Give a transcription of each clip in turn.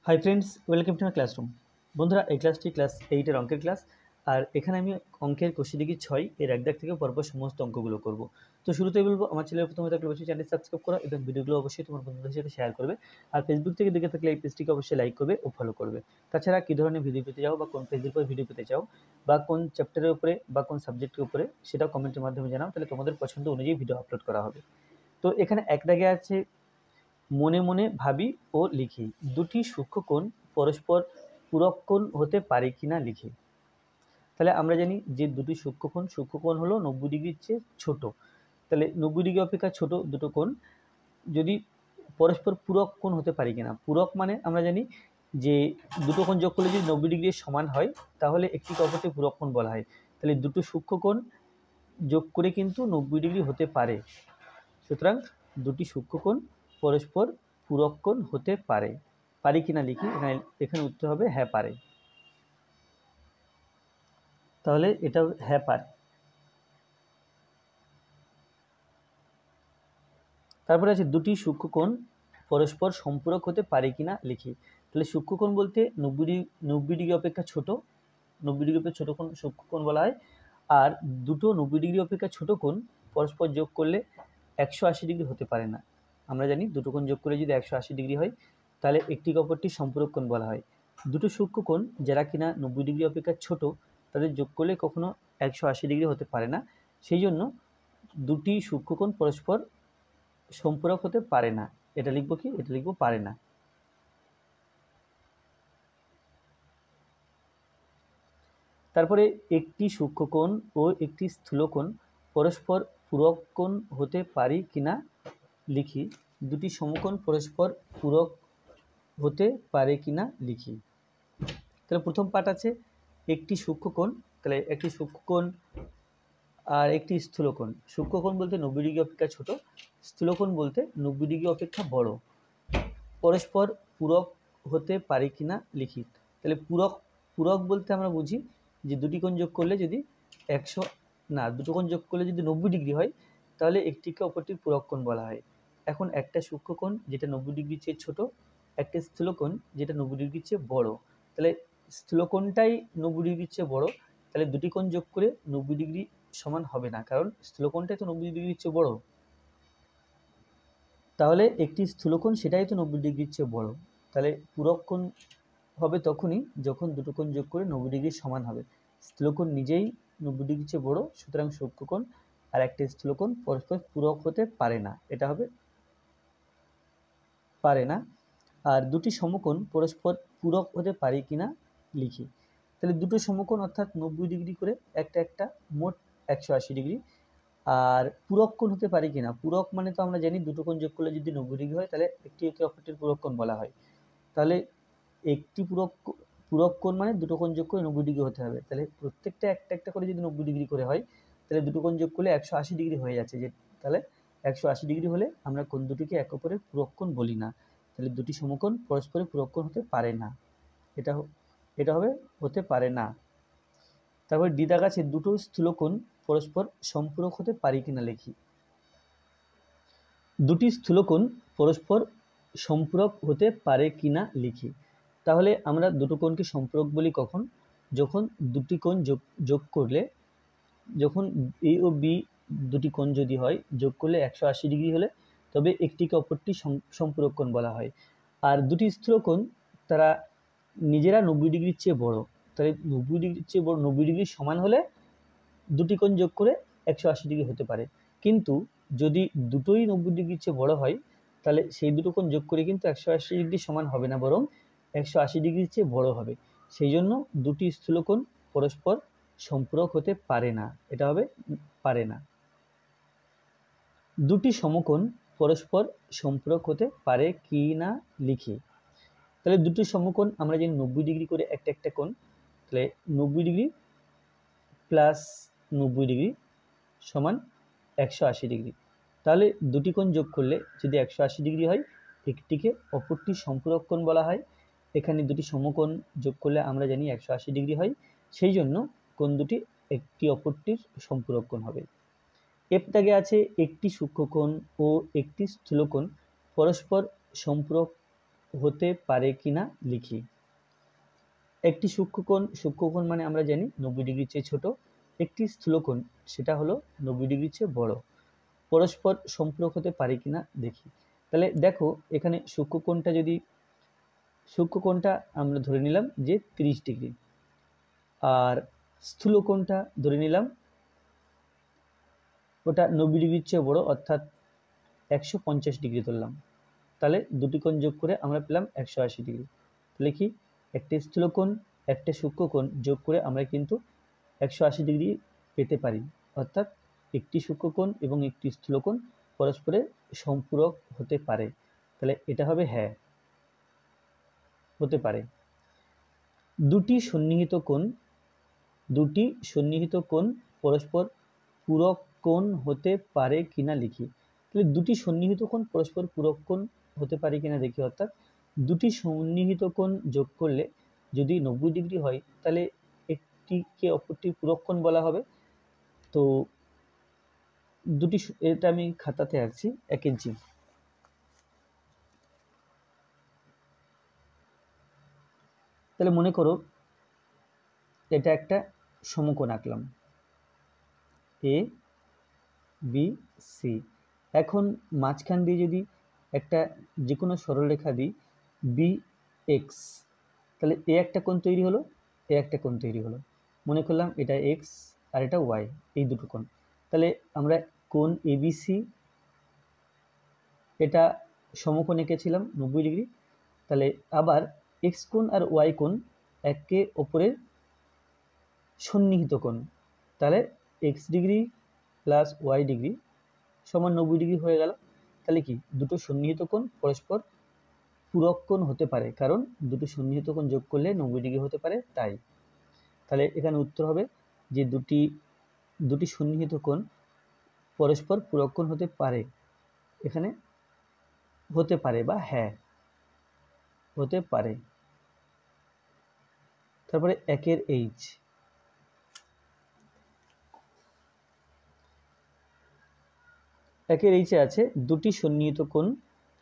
Hi friends, welcome to my classroom. বন্ধুরা, এই ক্লাসটি ক্লাস 8-এর অঙ্কের ক্লাস। আর এখানে আমি অঙ্কের কোষে দিকে 6 এর এক দাগ থেকে পরপর সমস্ত অঙ্কগুলো করব। তো শুরুতেই বলবো, আমার চ্যানেল প্রথমে থাকলে অবশ্যই চ্যানেল সাবস্ক্রাইব করো এবং ভিডিওগুলো অবশ্যই তোমার বন্ধুদের সাথে শেয়ার করবে। আর ফেসবুক থেকে দেখে থাকলে এই পেজটিকে অবশ্যই লাইক করবে ও ফলো করবে। তাছাড়া কী ধরনের ভিডিও পেতে চাও বা কোন পেজের উপর ভিডিও পেতে চাও বা কোন চ্যাপ্টারের উপরে বা কোন সাবজেক্টের উপরে, সেটাও কমেন্টের মাধ্যমে জানাও, তাহলে তোমাদের পছন্দ অনুযায়ী ভিডিও আপলোড করা হবে। তো এখানে এক দাগে আছে, মনে মনে ভাবি ও লিখি, দুটি সূক্ষ্মকোণ পরস্পর পূরক কোণ হতে পারে কিনা লিখি। তাহলে আমরা জানি যে দুটি সূক্ষ্মকোণ হলো 90 ডিগ্রির চেয়ে ছোট। তাহলে 90 ডিগ্রি অপেক্ষা ছোট দুটো কোণ যদি পরস্পর পূরক কোণ হতে পারে কিনা। পূরক মানে আমরা জানি যে দুটো কোণ যোগ করলে যদি 90 ডিগ্রির সমান হয় তাহলে একটিকে অপরটি পূরক কোণ বলা হয়। তাহলে দুটো সূক্ষ্মকোণ যোগ করে কিন্তু 90 ডিগ্রি হতে পারে। সুতরাং দুটি সূক্ষ্মকোণ পরস্পর পূরক কোণ হতে পারে। পারে কিনা লিখি, এখানে উত্তর হবে হ্যাঁ পারে। তাহলে এটা হ্যাঁ পারে। তারপরে আছে দুটি সূক্ষ্মকোণ পরস্পর সম্পূরক হতে পারে কিনা লিখি। তাহলে সূক্ষ্মকোণ বলতে 90 ডিগ্রি অপেক্ষা ছোট, 90 ডিগ্রি অপেক্ষা ছোট কোণ সূক্ষ্মকোণ বলা হয়। আর দুটো 90 ডিগ্রি অপেক্ষা ছোট কোণ পরস্পর যোগ করলে 180 ডিগ্রি হতে পারে না। আমরা জানি দুটো কোণ যোগ করে যদি 180 ডিগ্রি হয় তাহলে একটিকে অপরটি সম্পূরক কোণ বলা হয়। দুটো সূক্ষ্মকোণ যারা কিনা 90 ডিগ্রি অপেক্ষা ছোট, তাদের যোগ করলে কখনো 180 ডিগ্রি হতে পারে না। সেই জন্য দুটি সূক্ষ্মকোণ পরস্পর সম্পূরক হতে পারে না। এটা লিখবো কি? এটা লিখবো পারে না। তারপরে একটি সূক্ষ্মকোণ ও একটি স্থূলকোণ পরস্পর পূরক কোণ হতে পারে কিনা লিখি। দুটি সমকোণ পরস্পর পূরক হতে পারে কিনা লিখি। তাহলে প্রথম পার্ট আছে একটি সূক্ষ্মকোণ। তাহলে একটি সূক্ষ্মকোণ আর একটি স্থূলকোণ। সূক্ষ্মকোণ বলতে 90 ডিগ্রি অপেক্ষা ছোট, স্থূলকোণ বলতে 90 ডিগ্রি অপেক্ষা বড়, পরস্পর পূরক হতে পারে কিনা লিখি। তাহলে পূরক বলতে আমরা বুঝি যে দুটি কোণ যোগ করলে যদি দুটো কোণ যোগ করলে যদি 90 ডিগ্রি হয় তাহলে একটিকে অপরটির পূরক কোণ বলা হয়। এখন একটা সূক্ষ্মকোণ যেটা 90 ডিগ্রির চেয়ে ছোট, একটা স্থূলকোণ যেটা 90 ডিগ্রির চেয়ে বড়। তাহলে স্থূলকোণটাই 90 ডিগ্রির চেয়ে বড়, তাহলে দুটি কোণ যোগ করে 90 ডিগ্রি সমান হবে না, কারণ স্থূলকোণটাই তো 90 ডিগ্রির চেয়ে বড়। তাহলে একটি স্থূলকোণ সেটাই তো 90 ডিগ্রির চেয়ে বড়। তাহলে পূরক কোণ হবে তখনই যখন দুটো কোণ যোগ করে 90 ডিগ্রির সমান হবে। স্থূলকোণ নিজেই 90 ডিগ্রির চেয়ে বড়, সুতরাং সূক্ষ্মকোণ আর একটা স্থূলকোণ পরস্পর পূরক হতে পারে না। এটা হবে পারে না। আর দুটি সমকোণ পরস্পর পূরক হতে পারে কিনা লিখি। তাহলে দুটো সমকোণ অর্থাৎ 90 ডিগ্রি করে একটা মোট 180 ডিগ্রি। আর পূরক কোণ হতে পারে কিনা, পূরক মানে তো আমরা জানি দুটো কোণ যোগ করলে যদি 90 ডিগ্রি হয় তাহলে একটি একে অপরটির পূরক কোণ বলা হয়। তাহলে একটি পূরক কোণ মানে দুটো কোণ যোগ করে 90 ডিগ্রি হতে হবে। তাহলে প্রত্যেকটা একটা করে যদি 90 ডিগ্রি করে হয় তাহলে দুটো কোণ যোগ করলে 180 ডিগ্রি হয়ে যাচ্ছে। তাহলে 180 ডিগ্রি হলে আমরা কোণ দুটিকে একে অপরের পূরক কোণ বলি না। তাহলে দুটি সমকোণ পরস্পরের পূরক কোণ হতে পারে না। এটা হবে হতে পারে না। তারপর ডি দাগ আছে দুটো স্থূলকোণ পরস্পর সম্পূরক হতে পারে কিনা লিখি। দুটি স্থূলকোণ পরস্পর সম্পূরক হতে পারে কিনা লিখি। তাহলে আমরা দুটো কোণকে সম্পূরক বলি কখন? যখন দুটি কোণ যোগ করলে, যখন এ ও বি দুটি কোণ যদি হয় যোগ করলে 180 ডিগ্রি হলে তবে একটিকে অপরটি সম্পূরক কোণ বলা হয়। আর দুটি স্থূলকোণ তারা নিজেরা 90 ডিগ্রির চেয়ে বড়, তাহলে 90 ডিগ্রির চেয়ে বড় 90 ডিগ্রি সমান হলে দুটি কোণ যোগ করে 180 ডিগ্রি হতে পারে। কিন্তু যদি দুটোই 90 ডিগ্রির চেয়ে বড় হয় তাহলে সেই দুটো কোণ যোগ করে কিন্তু 180 ডিগ্রি সমান হবে না, বরং 180 ডিগ্রির চেয়ে বড় হবে। সেই জন্য দুটি স্থূলকোণ পরস্পর সম্পূরক হতে পারে না। এটা হবে পারে না। দুটি সমকোণ পরস্পর সম্পূরক হতে পারে কি না লিখি। তাহলে দুটি সমকোণ আমরা জানি 90 ডিগ্রি করে একটা কোণ। তাহলে 90 ডিগ্রি প্লাস 90 ডিগ্রি সমান 180 ডিগ্রি। তাহলে দুটি কোণ যোগ করলে যদি 180 ডিগ্রি হয় একটিকে অপরটির সম্পূরক কোণ বলা হয়। এখানে দুটি সমকোণ যোগ করলে আমরা জানি 180 ডিগ্রি হয়, সেই জন্য কোণ দুটি একটি অপরটির সম্পূরক কোণ হবে। এফ দাগে আছে একটি সূক্ষ্মকোণ ও একটি স্থূলকোণ পরস্পর সম্পূরক হতে পারে কিনা লিখি। একটি সূক্ষ্মকোণ মানে আমরা জানি 90 ডিগ্রির চেয়ে ছোট, একটি স্থূলকোণ সেটা হলো 90 ডিগ্রির চেয়ে বড়, পরস্পর সম্পূরক হতে পারে কিনা দেখি। তাহলে দেখো এখানে সূক্ষ্মকোণটা আমরা ধরে নিলাম যে 30 ডিগ্রি, আর স্থূলকোণটা ধরে নিলাম ওটা 90 ডিগ্রির চেয়ে বড়, অর্থাৎ 150 ডিগ্রি ধরলাম। তাহলে দুটি কোণ যোগ করে আমরা পেলাম 180 ডিগ্রি। তাহলে কি একটি স্থূলকোণ একটা সূক্ষ্মকোণ যোগ করে আমরা কিন্তু 180 ডিগ্রি পেতে পারি, অর্থাৎ একটি সূক্ষ্মকোণ এবং একটি স্থূলকোণ পরস্পরের সম্পূরক হতে পারে। তাহলে এটা হবে হ্যাঁ, হতে পারে। দুটি সন্নিহিত কোণ পরস্পর পূরক কোণ হতে পারে কিনা লিখি। তাহলে দুটি সন্নিহিত কোণ পরস্পর পূরক কোণ হতে পারে কিনা দেখি, অর্থাৎ দুটি সন্নিহিত কোণ যোগ করলে যদি 90 ডিগ্রি হয় তাহলে একটিকে অপরটি পূরক কোণ বলা হবে। তো এটা আমি খাতাতে আঁকছি 1 ইঞ্চি। তাহলে মনে করো এটা একটা সমকোণ আঁকলাম এ বি সি। এখন মাঝখান দিয়ে যদি একটা যে কোনো সরলরেখা দিই বি এক্স, তাহলে এ একটা কোণ তৈরি হলো, এ একটা কোণ তৈরি হলো। মনে করলাম এটা এক্স আর এটা ওয়াই, এই দুটো কোণ। তাহলে আমরা কোণ এবিসি এটা সমকোণ এঁকেছিলাম 90 ডিগ্রি। তাহলে আবার এক্স কোণ আর ওয়াই কোণ একে অপরের সন্নিহিত কোণ। তাহলে X degree plus Y degree সমান 90 ডিগ্রি হয়ে গেল। তাহলে কি দুটো সন্নিহিত কোণ পরস্পর পূরক কোণ হতে পারে, কারণ দুটো সন্নিহিত কোণ যোগ করলে 90 ডিগ্রি হতে পারে তাই। তাহলে এখানে উত্তর হবে যে দুটি সন্নিহিত কোণ পরস্পর পূরক কোণ হতে পারে, এখানে হতে পারে বা হ্যাঁ হতে পারে। তারপরে একের এইচ, একের এইচে আছে দুটি সন্নিহিত কোণ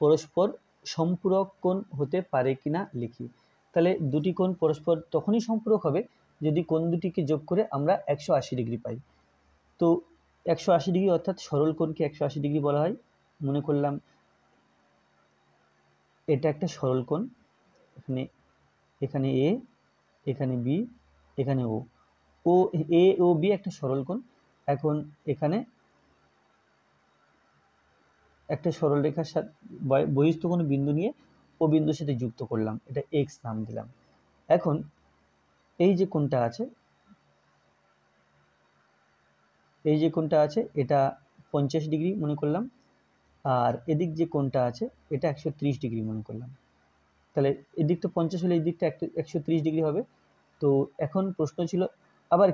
পরস্পর সম্পূরক কোণ হতে পারে কিনা লিখি। তাহলে দুটি কোণ পরস্পর তখনই সম্পূরক হবে যদি কোণ দুটিকে যোগ করে আমরা 180 ডিগ্রি পাই। তো 180 ডিগ্রি অর্থাৎ সরল কোণকে 180 ডিগ্রি বলা হয়। মনে করলাম এটা একটা সরল কোণ, এখানে এ, এখানে বি, এখানে ও এ ও বি একটা সরল কোণ। এখন এখানে একটা সরলরেখার সাথে বহিস্থ কোনো বিন্দু নিয়ে ও বিন্দুর সাথে যুক্ত করলাম, এটা এক্স নাম দিলাম। এখন এই যে কোণটা আছে এটা 50 ডিগ্রি মনে করলাম, আর এদিক যে কোণটা আছে এটা 130 ডিগ্রি মনে করলাম। তাহলে এদিকটা 50 হলে এই দিকটা 130 ডিগ্রি হবে। তো এখন প্রশ্ন ছিল আবার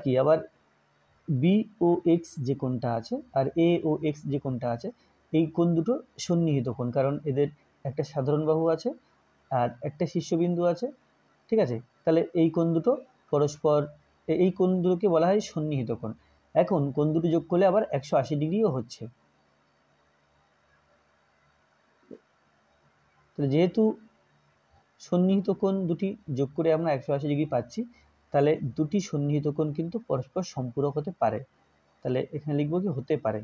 বি ও এক্স যে কোণটা আছে আর এ ও এক্স যে কোণটা আছে, এই কোণ দুটো সন্নিহিত কোণ, কারণ এদের একটা সাধারণ বাহু আছে আর একটা শীর্ষবিন্দু আছে, ঠিক আছে। তাহলে এই কোণ দুটো পরস্পর, এই কোণ দুটোকে বলা হয় সন্নিহিত কোণ। এখন কোণ দুটো যোগ করলে আবার 180 ডিগ্রিও হচ্ছে। তাহলে যেহেতু সন্নিহিত কোণ দুটি যোগ করে আমরা 180 ডিগ্রি পাচ্ছি, তাহলে দুটি সন্নিহিত কোণ কিন্তু পরস্পর সম্পূরক হতে পারে। তাহলে এখানে লিখব কি হতে পারে।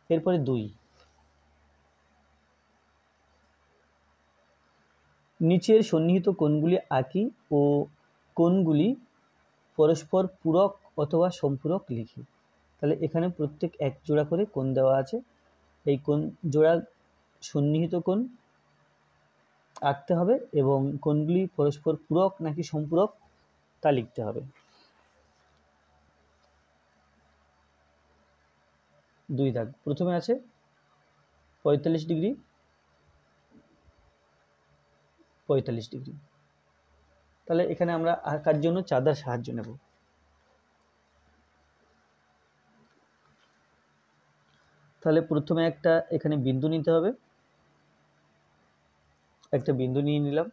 এরপরে 2, নিচের সন্নিহিত কোণগুলি আঁকি ও কোণগুলি পরস্পর পূরক অথবা সম্পূরক লিখি। তাহলে এখানে প্রত্যেক এক জোড়া করে কোণ দেওয়া আছে, এই কোণ জোড়া সন্নিহিত কোণ আঁকতে হবে এবং কোণগুলি পরস্পর পূরক নাকি সম্পূরক তা লিখতে হবে। 2 দাগ, প্রথমে আছে 45 ডিগ্রি 45 ডিগ্রি। তাহলে এখানে আমরা আঁকার জন্য চাঁদার সাহায্য নেব। তাহলে প্রথমে একটা এখানে বিন্দু নিতে হবে, একটা বিন্দু নিয়ে নিলাম।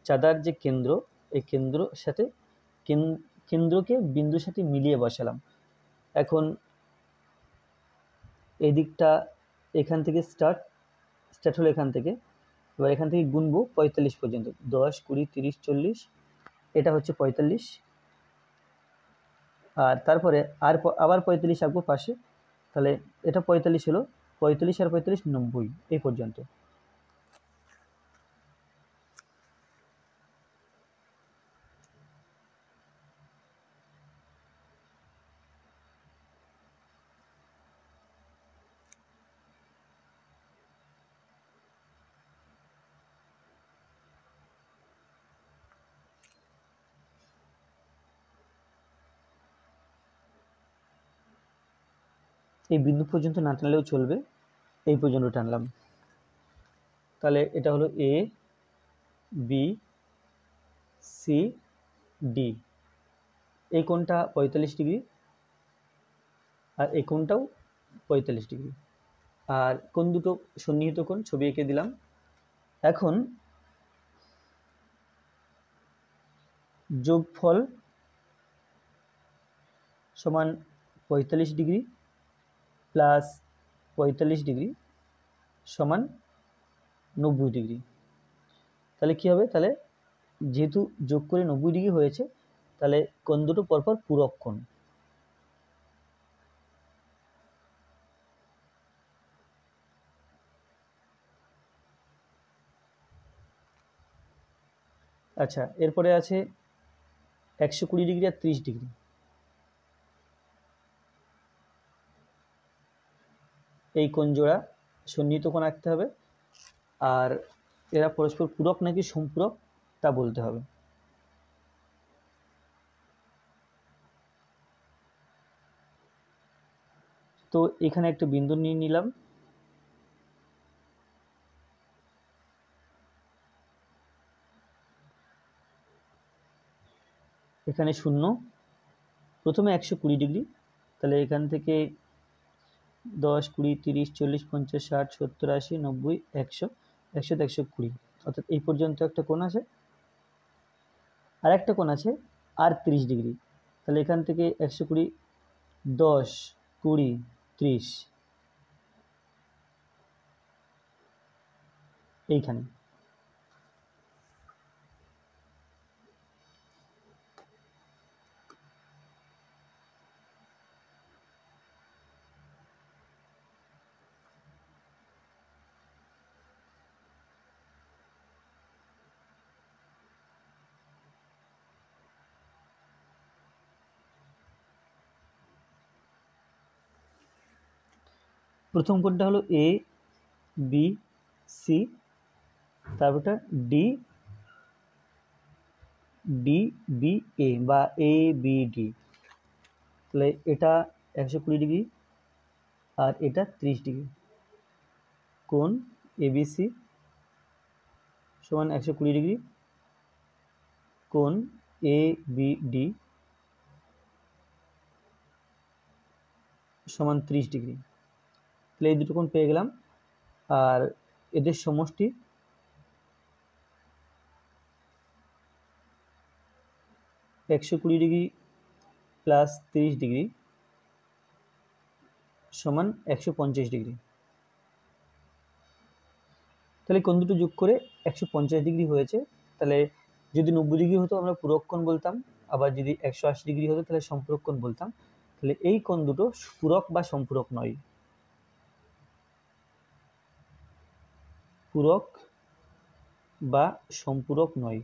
চাঁদার যে কেন্দ্র, এই কেন্দ্রকে বিন্দুর সাথে মিলিয়ে বসালাম। এখন এই দিকটা এখান থেকে স্টার্ট হলো এখান থেকে, এবার এখান থেকে গুনবো 45 পর্যন্ত, 10, 20, 30, 40, এটা হচ্ছে 45, আর তারপরে আবার 45 আঁকবো পাশে, তাহলে এটা 45 হলো, 45 আর 45 90 এই পর্যন্ত। এই বিন্দু পর্যন্ত না টানলেও চলবে, এই পর্যন্ত টানলাম, তাহলে এটা হলো এ বি সি ডি, এই কোণটা 45 ডিগ্রি আর এই কোণটাও 45 ডিগ্রি, আর কোণ দুটো সন্নিহিত কোণ, ছবি এঁকে দিলাম। এখন যোগফল সমান 45 ডিগ্রি প্লাস 45 ডিগ্রি সমান 90 ডিগ্রি, তাহলে কি হবে, তাহলে যেহেতু যোগ করে 90 ডিগ্রি হয়েছে, তাহলে কোণ দুটো পরপর পূরক কোণ। আচ্ছা, এরপরে আছে 120 ডিগ্রি আর 30 ডিগ্রি, এই কোণ জোড়া সন্নিহিত কোণ আঁকতে হবে, আর এরা পরস্পর পূরক নাকি সম্পূরক তা বলতে হবে। তো এখানে একটা বিন্দু নিয়ে নিলাম, এখানে 0, প্রথমে 120 ডিগ্রি, তাহলে এখান থেকে 10, 20, 30, 40, 50, 60, 70, 80, 90, 100, 100 তে 120, অর্থাৎ এই পর্যন্ত একটা কোণ আছে, আর একটা কোণ আছে আর 30 ডিগ্রি, তাহলে এখান থেকে 120, 10, 20, 30 এইখানে। প্রথম কোণটা হলো এ বি সি, তারপরটা ডি ডি বি এ বা এ বি ডি, তাহলে এটা 120 ডিগ্রি আর এটা 30 ডিগ্রি, কোণ এবিসি সমান 120 ডিগ্রি, কোণ এ বি ডি সমান 30 ডিগ্রি, তাহলে এই দুটো কোণ পেয়ে গেলাম, আর এদের সমষ্টি 120 ডিগ্রি প্লাস 30 ডিগ্রি সমান 150 ডিগ্রি, তাহলে কোণ দুটো যোগ করে 150 ডিগ্রি হয়েছে, তাহলে যদি 90 ডিগ্রি হতো আমরা পূরক কোণ বলতাম, আবার যদি 180 ডিগ্রি হতো তাহলে সম্পূরক কোণ বলতাম, তাহলে এই কোণ দুটো পূরক বা সম্পূরক নয়, পূরক বা সম্পূরক নয়।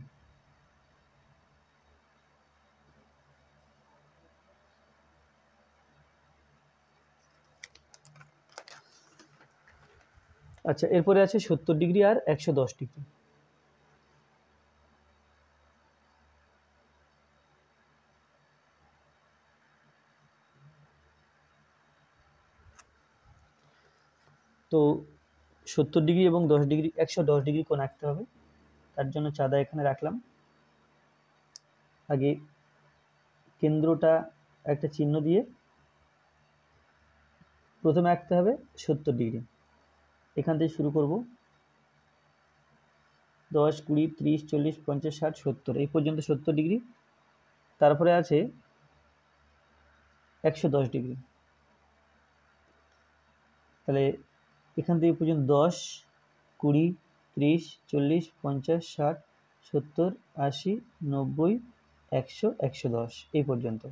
আচ্ছা, এরপরে আছে 70 ডিগ্রি আর 110 ডিগ্রি, তো 70 ডিগ্রি এবং 10 ডিগ্রি 110 ডিগ্রি কোণ আঁকতে হবে, তার জন্য চাঁদা এখানে রাখলাম। আগে কেন্দ্রটা একটা চিহ্ন দিয়ে প্রথমে আঁকতে হবে 70 ডিগ্রি, এখান থেকে শুরু করব, 10, 20, 30, 40, 50, 60, 70 এই পর্যন্ত 70 ডিগ্রি, তারপরে আছে 110 ডিগ্রি, তাহলে এখান থেকে পর্যন্ত 10, 20, 30, 40, 50, 60, 70, 80, 90, 100, 110 এই পর্যন্ত।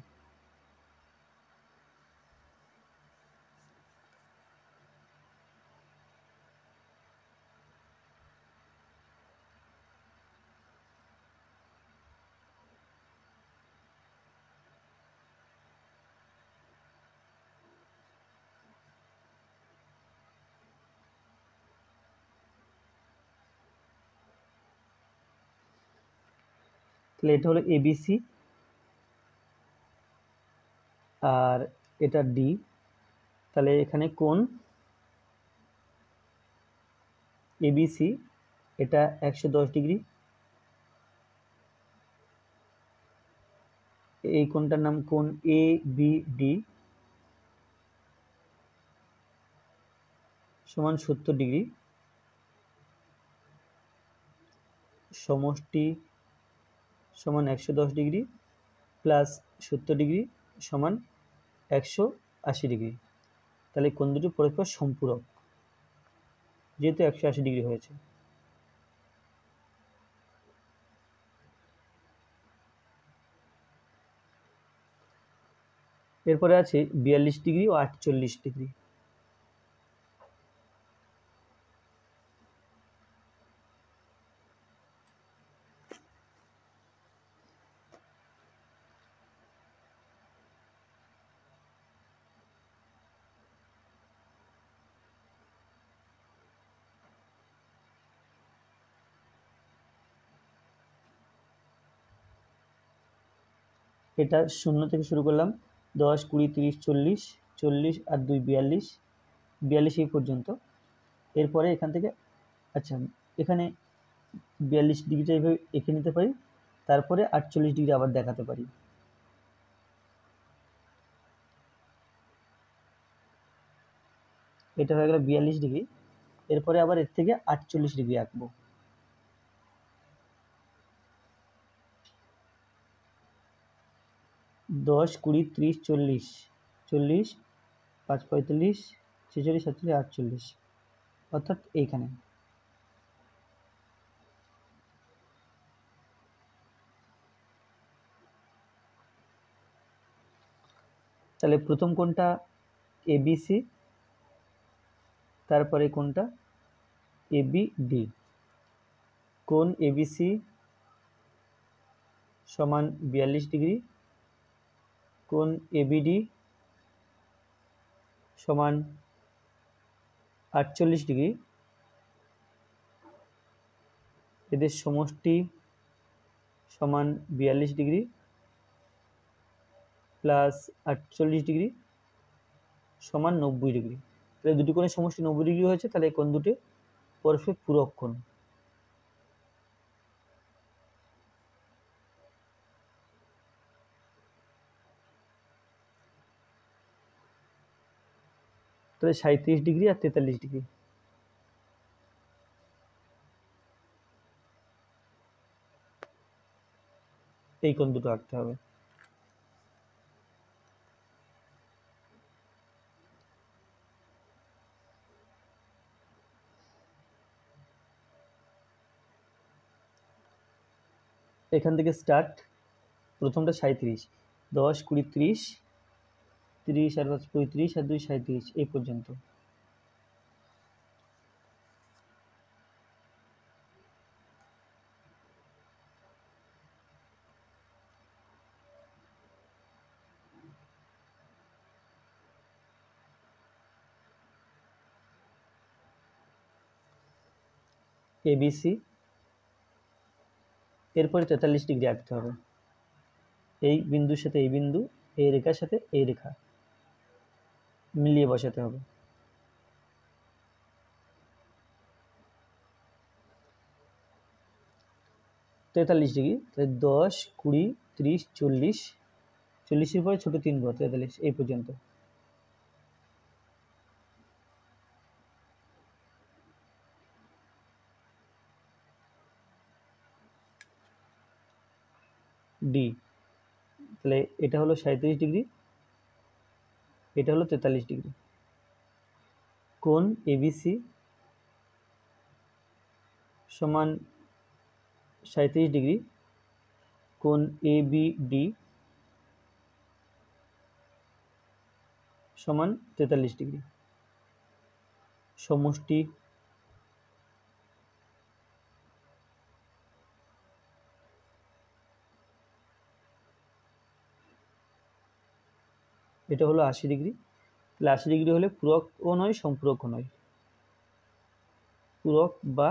তাহলে এটা হলো এবিসি আর এটা ডি। তাহলে এখানে কোণ এবিসি এটা 110 ডিগ্রি, এই কোণটার নাম কোণ এ বি ডি সমান 70 ডিগ্রি, সমষ্টি সমান 110 ডিগ্রি প্লাস 70 ডিগ্রি সমান 180 ডিগ্রি। তাহলে কোণ দুটি পরস্পর সম্পূরক, যেহেতু 180 ডিগ্রি হয়েছে। এরপরে আছে 42 ডিগ্রি ও 48 ডিগ্রি। এটা 0 থেকে শুরু করলাম, 10, 20, 30, 40, 40 আর 2 42, 42 এই পর্যন্ত। এরপরে এখান থেকে আচ্ছা এখানে 42 ডিগ্রিটা এইভাবে এঁকে নিতে পারি, তারপরে 48 ডিগ্রি আবার দেখাতে পারি। এটা হয়ে গেল 42 ডিগ্রি। এরপরে আবার এর থেকে 48 ডিগ্রি আঁকবো। দশ, 20, 30, 40, 40, 5, 45, 46, 47, 48, অর্থাৎ এইখানে। তাহলে প্রথম কোণটা এবিসি, তারপরে কোণটা এবিডি। কোণ এবিসি সমান 42 ডিগ্রি, কোণ এবিডি সমান 48 ডিগ্রি, এদের সমষ্টি সমান 42 ডিগ্রি প্লাস 48 ডিগ্রি সমান 90 ডিগ্রি। তাহলে দুটি কোণের সমষ্টি 90 ডিগ্রি হয়েছে, তাহলে এই কোণ দুটি পরস্পর পূরক কোণ। তাহলে 37 ডিগ্রি আর 43 ডিগ্রি। এই কোণ দুটো আঁকতে হবে। এখান থেকে স্টার্ট, প্রথমটা 37, 10, 20, 30, 30 আর 5, 35 আর 2, 37 এই পর্যন্ত। এবিসি, এরপরে 43 ডিগ্রি আঁকতে হবে। এই বিন্দুর সাথে এই বিন্দু, এই রেখার সাথে এই রেখা মিলিয়ে বসাতে হবে। তেতাল্লিশ ডিগ্রি, তাহলে 10, 20, 30, 40, 40-এর পরে ছোট 3 ঘর, 43 এই পর্যন্ত। ডি, তাহলে এটা হলো 37 ডিগ্রি, এটা হলো 43 ডিগ্রি। কোণ এবিসি সমান 37 ডিগ্রি, কোণ এবিডি সমান 43 ডিগ্রি। সমষ্টি এটা হলো 80 ডিগ্রি। তাহলে 80 ডিগ্রি হলে পূরকও নয় সম্পূরকও নয়, পূরক বা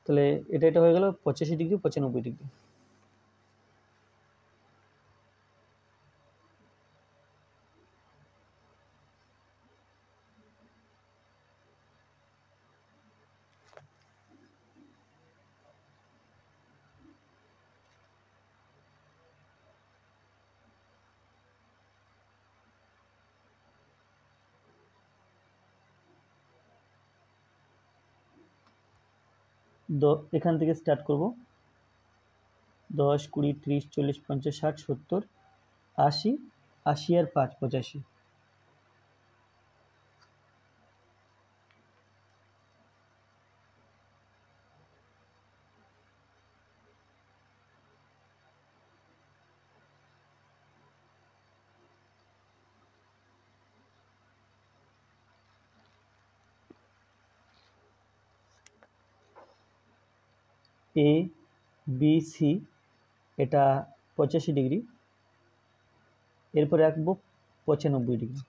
তাহলে এটা হয়ে গেল 85 ডিগ্রি 95 ডিগ্রি। এখান থেকে স্টার্ট করব। 10, 20, 30, 40, 50, 60, 70, 80, 80 আর 5 85। এ বি সি এটা 85 ডিগ্রি, এরপরে আঁকবো 95 ডিগ্রি।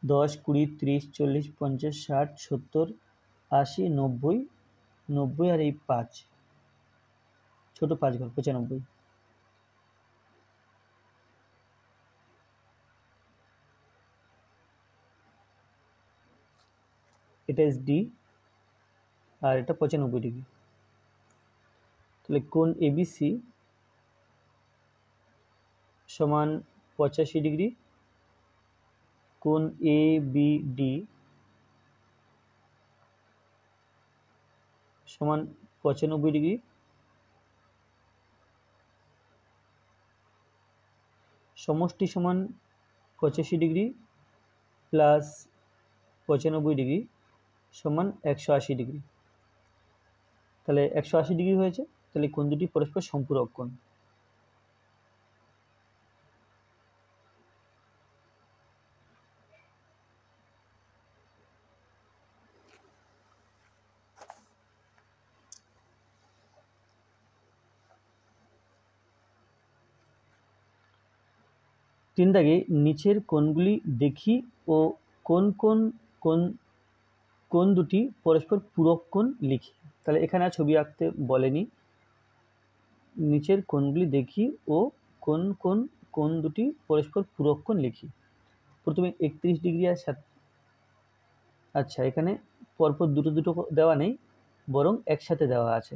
দশ, 20, 30, 40, 50, 60, 70, 80, 90, 90 আর এই 5 ছোট 5 ঘর 95। এটা ইজ ডি আর এটা 95 ডিগ্রি। তাহলে কোণ এবিসি সমান 85 ডিগ্রি, কোণ এ বি ডি সমান 95 ডিগ্রি, সমষ্টি সমান 85 ডিগ্রি প্লাস 95 ডিগ্রি সমান 180 ডিগ্রি। তাহলে 180 ডিগ্রি হয়েছে। তাহলে কোণ দুটি পরস্পর সম্পূরক কোণ। তিন দাগে নিচের কোণগুলি দেখি ও কোন কোন কোণ কোণ দুটি পরস্পর পূরক কোণ লিখি। তাহলে এখানে আর ছবি আঁকতে বলেনি, নিচের কোণগুলি দেখি ও কোন কোন কোণ দুটি পরস্পর পূরক কোণ লিখি। প্রথমে 31 ডিগ্রি আর আচ্ছা এখানে পরপর দুটো দুটো দেওয়া নেই, বরং একসাথে দেওয়া আছে।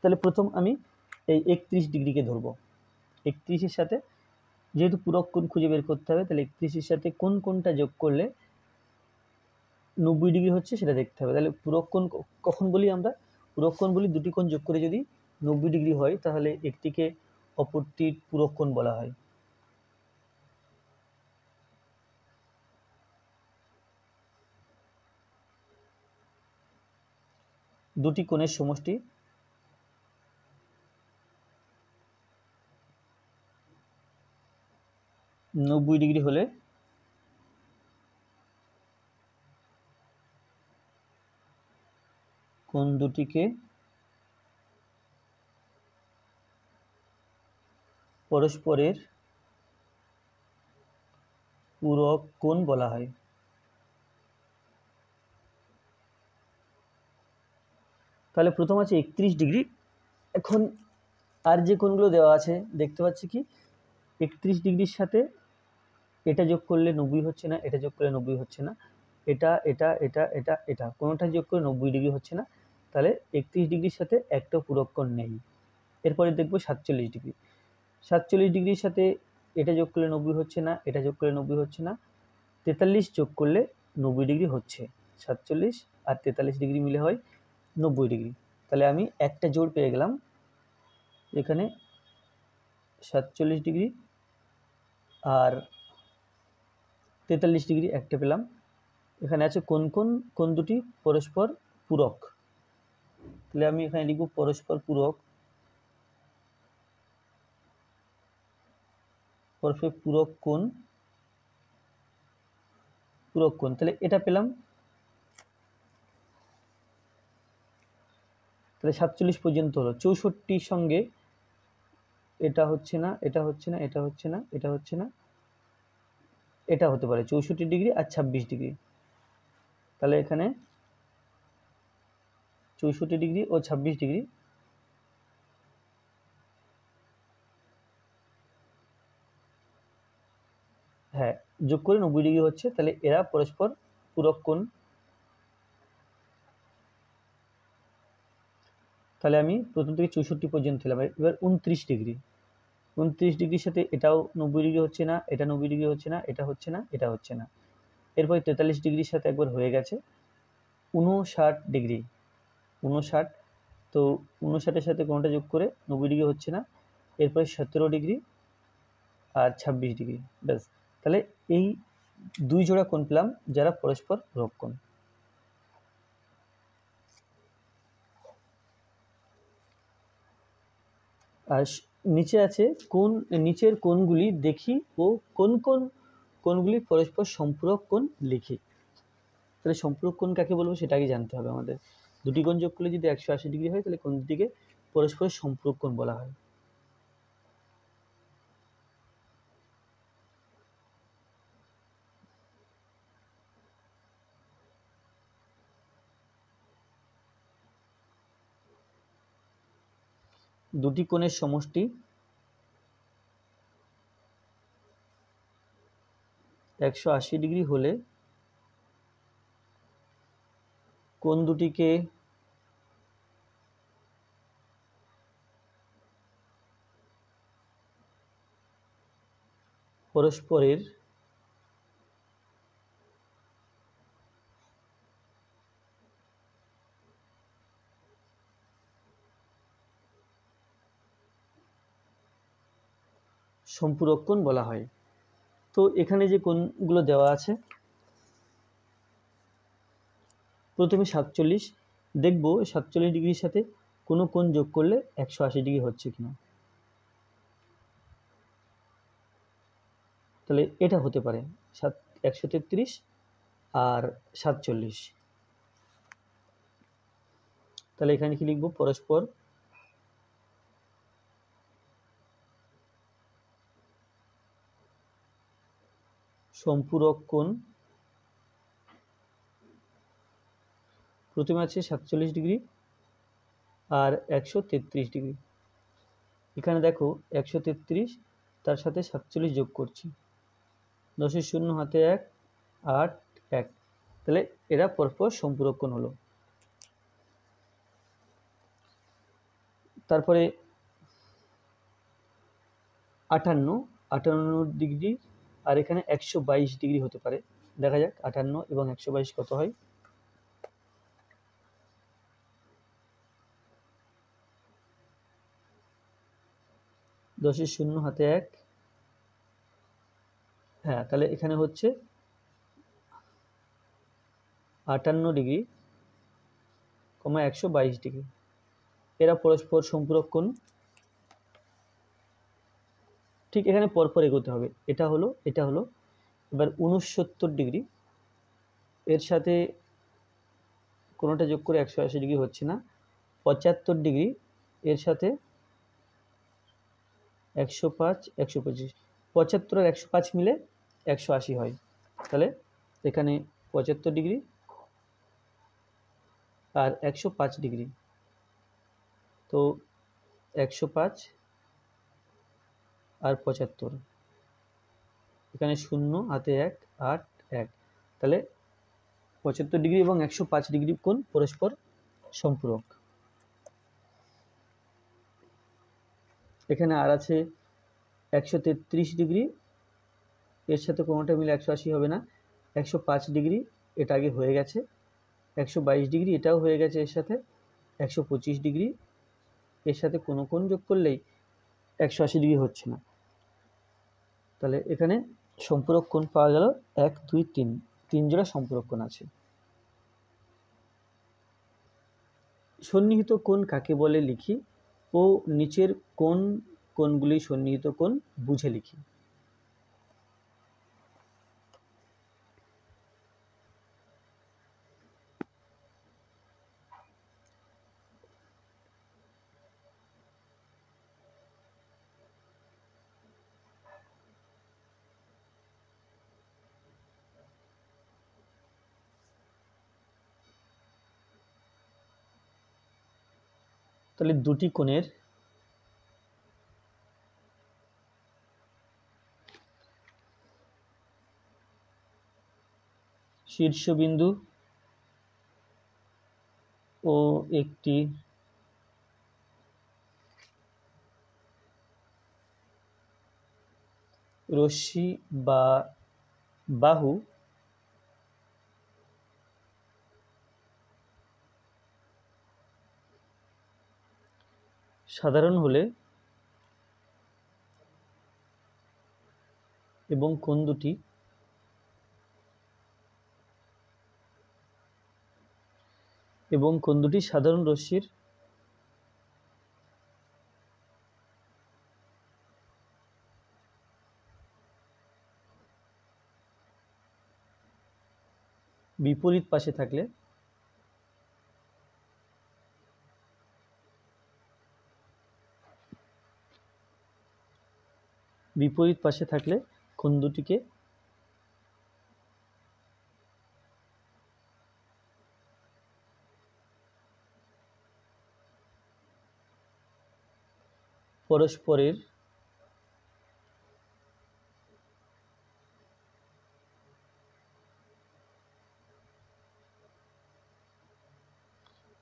তাহলে প্রথম আমি এই 31 ডিগ্রিকে ধরবো। 31-এর সাথে যেহেতু পূরক কোণ খুঁজে বের করতে হবে, তাহলে 31-এর সাথে কোন কোণটা যোগ করলে 90 ডিগ্রি হচ্ছে সেটা দেখতে হবে। তাহলে পূরক কোণ কখন বলি আমরা? পূরক কোণ বলি দুটি কোণ যোগ করে যদি 90 ডিগ্রি হয় তাহলে একটিকে অপরটির পূরক কোণ বলা হয়। দুটি কোণের সমষ্টি নব্বই ডিগ্রি হলে কোণ দুটিকে পরস্পরের পূরক কোণ বলা হয়। তাহলে প্রথম আছে 31 ডিগ্রি। এখন আর যে কোণগুলো দেওয়া আছে দেখতে পাচ্ছি কি 31 ডিগ্রির সাথে এটা যোগ করলে 90 হচ্ছে না, এটা যোগ করলে 90 হচ্ছে না, এটা এটা এটা এটা এটা কোনোটা যোগ করে 90 ডিগ্রি হচ্ছে না। তাহলে 31 ডিগ্রির সাথে একটা পূরক কোণ নেই। এরপরে দেখবো 47 ডিগ্রি। 47 ডিগ্রির সাথে এটা যোগ করলে 90 হচ্ছে না, এটা যোগ করলে 90 হচ্ছে না, 43 যোগ করলে 90 ডিগ্রি হচ্ছে। 47 আর 43 ডিগ্রি মিলে হয় 90 ডিগ্রি। তাহলে আমি একটা জোড় পেয়ে গেলাম এখানে 47 ডিগ্রি আর 43 ডিগ্রি একটা পেলাম। এখানে আছে কোন দুটি পরস্পর পূরক। তাহলে আমি এখানে লিখব পরস্পর পূরক, পরস্পর পূরক কোণ, পূরক কোণ। তাহলে এটা পেলাম। তাহলে 47 পর্যন্ত হলো। 64 সঙ্গে এটা হচ্ছে না, এটা হচ্ছে না, এটা হচ্ছে না, এটা হচ্ছে না, এটা হতে পারে 64 ডিগ্রি আর 26 ডিগ্রি। তাহলে এখানে 64 ডিগ্রি ও 26 ডিগ্রি হ্যাঁ যোগ করে 90 ডিগ্রি হচ্ছে। তাহলে এরা পরস্পর পূরক কোণ। তাহলে আমি প্রথম থেকে 64 পর্যন্ত ছিলাম। এবার 29 ডিগ্রি, 29 ডিগ্রির সাথে এটাও 90 ডিগ্রি হচ্ছে না, এটা 90 ডিগ্রি হচ্ছে না, এটা হচ্ছে না, এটা হচ্ছে না। এরপর 43 ডিগ্রির সাথে একবার হয়ে গেছে। 59 ডিগ্রি, 59, তো 59-এর সাথে কোনটা যোগ করে 90 ডিগ্রি হচ্ছে না। এরপরে 17 ডিগ্রি আর 26 ডিগ্রি, ব্যাস। তাহলে এই দুই জোড়া কোণ পেলাম যারা পরস্পর পূরক কোণ। আর নিচে আছে নিচের কোণগুলি দেখি ও কোন কোণগুলি পরস্পর সম্পূরক কোণ লিখি। তাহলে সম্পূরক কোণ কাকে বলবো সেটা আগে জানতে হবে আমাদের। দুটি কোণ যোগ করলে যদি 180 ডিগ্রি হয় তাহলে কোন দুটিকে পরস্পরের সম্পূরক কোণ বলা হয়। দুটি কোণের সমষ্টি 180 ডিগ্রি হলে কোণ দুটিকে পরস্পরের সম্পূরক কোণ বলা হয়। তো এখানে যে কোণগুলো দেওয়া আছে, প্রথমে 47, দেখব 47 ডিগ্রির সাথে কোনো কোণ যোগ করলে 180 ডিগ্রি হচ্ছে কিনা। তাহলে এটা হতে পারে 133 আর 47। তাহলে এখানে কি লিখব, পরস্পর সম্পূরক কোণ। প্রথমে আছে 47 ডিগ্রি আর 133 ডিগ্রি। এখানে দেখো 133 তার সাথে 47 যোগ করছি, 10-এর শূন্য হাতে 1, 8, 1। তাহলে এরা পরস্পর সম্পূরক কোণ হলো। তারপরে 58 ডিগ্রি আর এখানে 122 ডিগ্রি হতে পারে। দেখা যাক 58 এবং 122 কত হয়। দশের শূন্য হাতে 1, হ্যাঁ তাহলে এখানে হচ্ছে 58 ডিগ্রি, 122 ডিগ্রি। এরা পরস্পর সম্পূরক কোণ। ঠিক এখানে পরপর এগোতে হবে। এটা হলো, এটা হলো। এবার 69 ডিগ্রি, এর সাথে কোনোটা যোগ করে 180 ডিগ্রি হচ্ছে না। 75 ডিগ্রি, এর সাথে 105, 125, 75 আর 105 মিলে 180 হয়। তাহলে এখানে 75 ডিগ্রি আর 105 ডিগ্রি, তো 105 আর 75, এখানে শূন্য হাতে 1, 8, 1। তাহলে 75 ডিগ্রি এবং 105 ডিগ্রি কোণ পরস্পর সম্পূরক। এখানে আর আছে 133 ডিগ্রি, এর সাথে কোনোটা মিলে 180 হবে না। 105 ডিগ্রি এটা আগে হয়ে গেছে, 122 ডিগ্রি এটাও হয়ে গেছে এর সাথে, 125 ডিগ্রি এর সাথে কোনো কোণ যোগ করলেই 180 ডিগ্রি হচ্ছে না। তাহলে এখানে সম্পূরক কোণ পাওয়া গেল 1 2 3, 3 জোড়া সম্পূরক কোণ আছে। সন্নিহিত কোণ কাকে বলে লিখি ও নিচের কোন কোণগুলি সন্নিহিত কোণ বুঝে লিখি। তাহলে দুটি কোণের শীর্ষবিন্দু ও একটি রশ্মি বা বাহু সাধারণ হলে এবং কোণ দুটি সাধারণ রশ্মির বিপরীত পাশে থাকলে কোণ দুটিকে পরস্পরের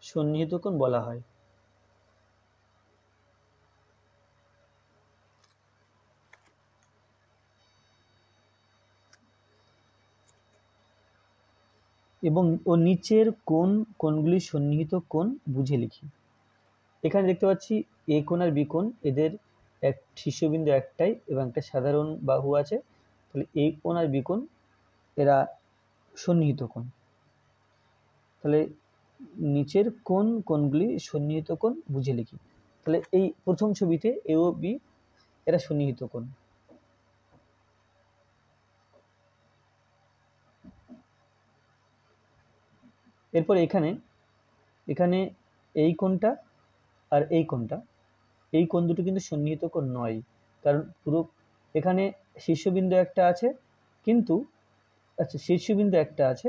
সন্নিহিত কোণ বলা হয়। এবং নিচের কোণগুলি সন্নিহিত কোণ বুঝে লিখি। এখানে দেখতে পাচ্ছি এ কোণ আর বি কোণ, এদের শীর্ষবিন্দু একটাই এবং একটা সাধারণ বাহু আছে। তাহলে এ কোণ আর বি কোণ এরা সন্নিহিত কোণ। তাহলে নিচের কোণগুলি সন্নিহিত কোণ বুঝে লিখি। তাহলে এই প্রথম ছবিতে এ ও বি এরা সন্নিহিত কোণ। এরপর এখানে এই কোণটা আর এই কোণটা, এই কোণ দুটো কিন্তু সন্নিহিত কোণ নয়, কারণ পুরো এখানে শীর্ষবিন্দু একটা আছে, কিন্তু আচ্ছা শীর্ষবিন্দু একটা আছে,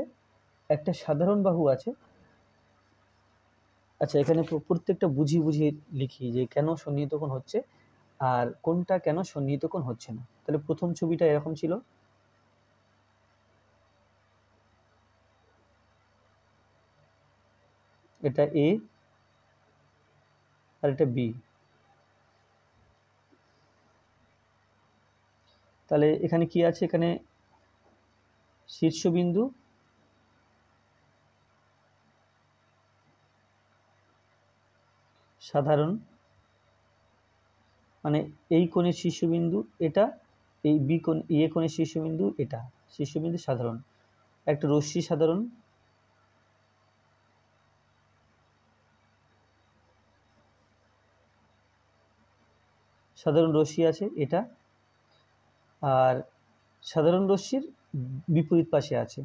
একটা সাধারণ বাহু আছে। আচ্ছা এখানে প্রত্যেকটা বুঝিয়ে লিখি যে কেন সন্নিহিত কোণ হচ্ছে আর কোনটা কেন সন্নিহিত কোণ হচ্ছে না। তাহলে প্রথম ছবিটা এরকম ছিল, এটা এ আর এটা বি। তাহলে এখানে কি আছে, এখানে শীর্ষবিন্দু সাধারণ, মানে এই কোণের শীর্ষবিন্দু এটা, এই বি কোণ এ কোণের শীর্ষবিন্দু এটা, শীর্ষবিন্দু সাধারণ, একটা রশ্মি সাধারণ রশ্মি আছে এটা, আর সাধারণ রশ্মির বিপরীত পাশে আছে।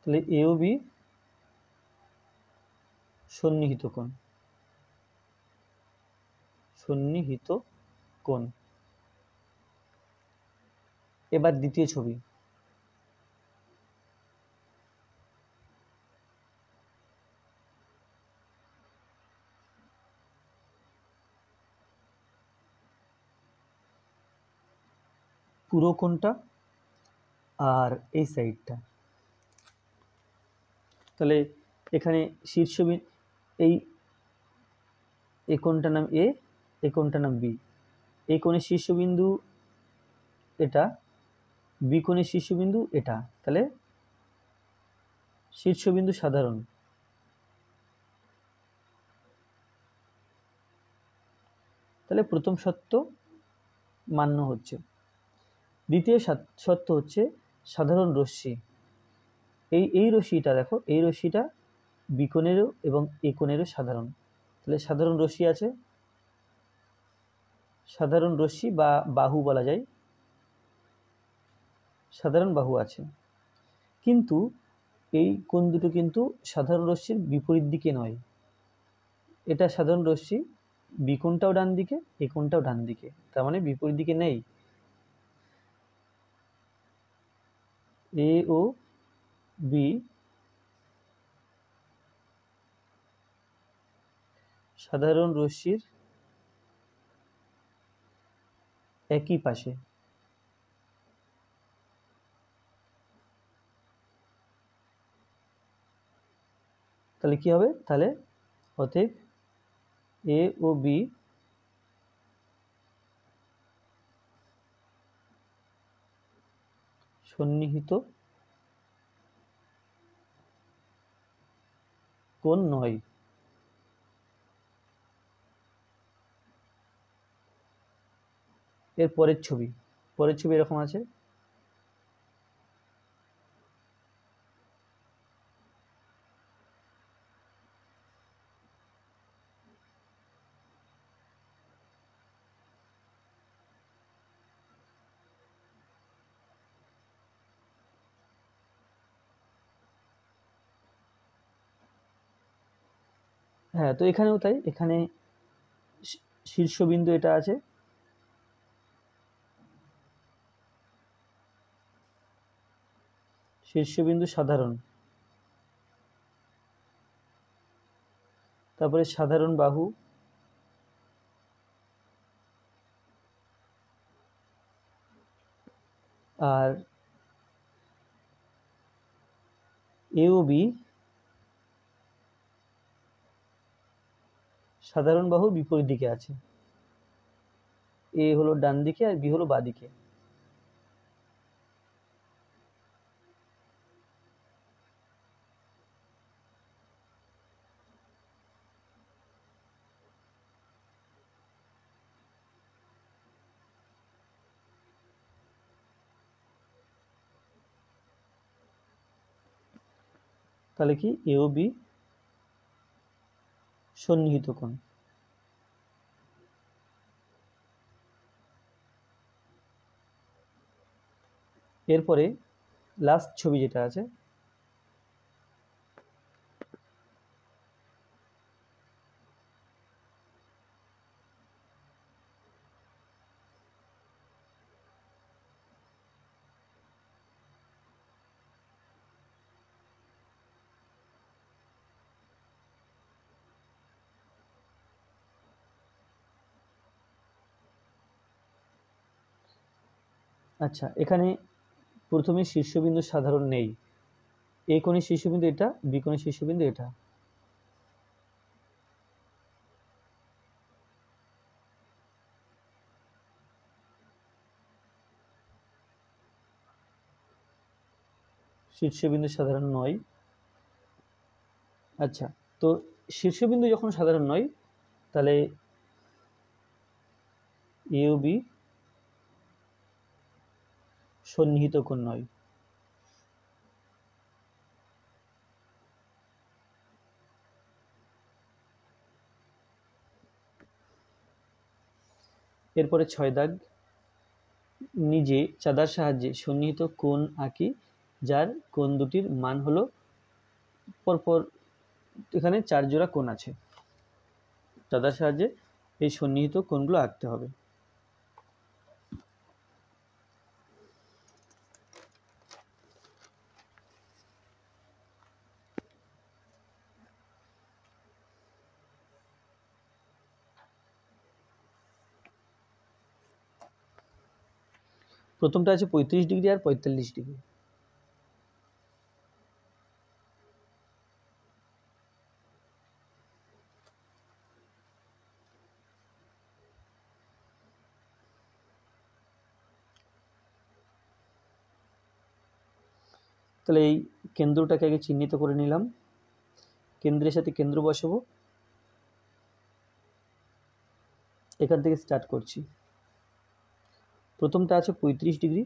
তাহলে এ ও বি সন্নিহিত কোণ। এবার দ্বিতীয় ছবি, পুরো কোণটা আর এই সাইডটা। তাহলে এখানে এই এই কোণটার নাম এ, এই কোণটার নাম বি। এই কোণের শীর্ষবিন্দু এটা, বি কোণের শীর্ষবিন্দু এটা। তাহলে শীর্ষবিন্দু সাধারণ। তাহলে প্রথম শর্ত মান্য হচ্ছে। দ্বিতীয় শর্ত হচ্ছে সাধারণ রশ্মি। এই রশ্মিটা দেখো, এই রশ্মিটা বি কোণেরও এবং এ কোণেরও সাধারণ। তাহলে সাধারণ রশ্মি আছে, সাধারণ রশ্মি বা বাহু বলা যায়, সাধারণ বাহু আছে। কিন্তু এই কোণ দুটো কিন্তু সাধারণ রশ্মির বিপরীত দিকে নয়। এটা সাধারণ রশ্মি, বি কোণটাও ডান দিকে, এ কোণটাও ডান দিকে, তার মানে বিপরীত দিকে নেই। এ ও বি সাধারণ রশ্মির একই পাশে। তাহলে কি হবে? তাহলে অতএব এ ও বি সন্নিহিত কোণ নয়। এর পরের ছবি এরকম আছে। হ্যাঁ, তো এখানেও তাই। এখানে শীর্ষবিন্দু এটা আছে, শীর্ষবিন্দু সাধারণ, তারপরে সাধারণ বাহু, আর এ ও বি সাধারণ বাহুর বিপরীত দিকে আছে। এ হলো ডান দিকে আর বি হলো বাঁ দিকে। তাহলে কি এ ও বি সন্নিহিত কোণ। এরপরে লাস্ট ছবি যেটা আছে, আচ্ছা এখানে প্রথমে শীর্ষবিন্দু সাধারণ নেই। এ কোণের শীর্ষবিন্দু এটা, বি কোণের শীর্ষবিন্দু এটা। শীর্ষবিন্দু সাধারণ নয়। আচ্ছা, তো শীর্ষবিন্দু যখন সাধারণ নয়, তাহলে এ ও বি সন্নিহিত কোণ নয়। এরপরে ৬ দাগ, নিজে চাঁদার সাহায্যে সন্নিহিত কোণ আঁকি যার কোণ দুটির মান হলো পরপর। এখানে 4 জোড়া কোণ আছে, চাঁদার সাহায্যে এই সন্নিহিত কোণগুলো আঁকতে হবে। প্রথমটা আছে 35 ডিগ্রি আর 45 ডিগ্রি। তাহলে এই কেন্দ্রটাকে আগে চিহ্নিত করে নিলাম, কেন্দ্রের সাথে কেন্দ্র বসাবো, এখান থেকে স্টার্ট করছি। প্রথমটা আছে 35 ডিগ্রি,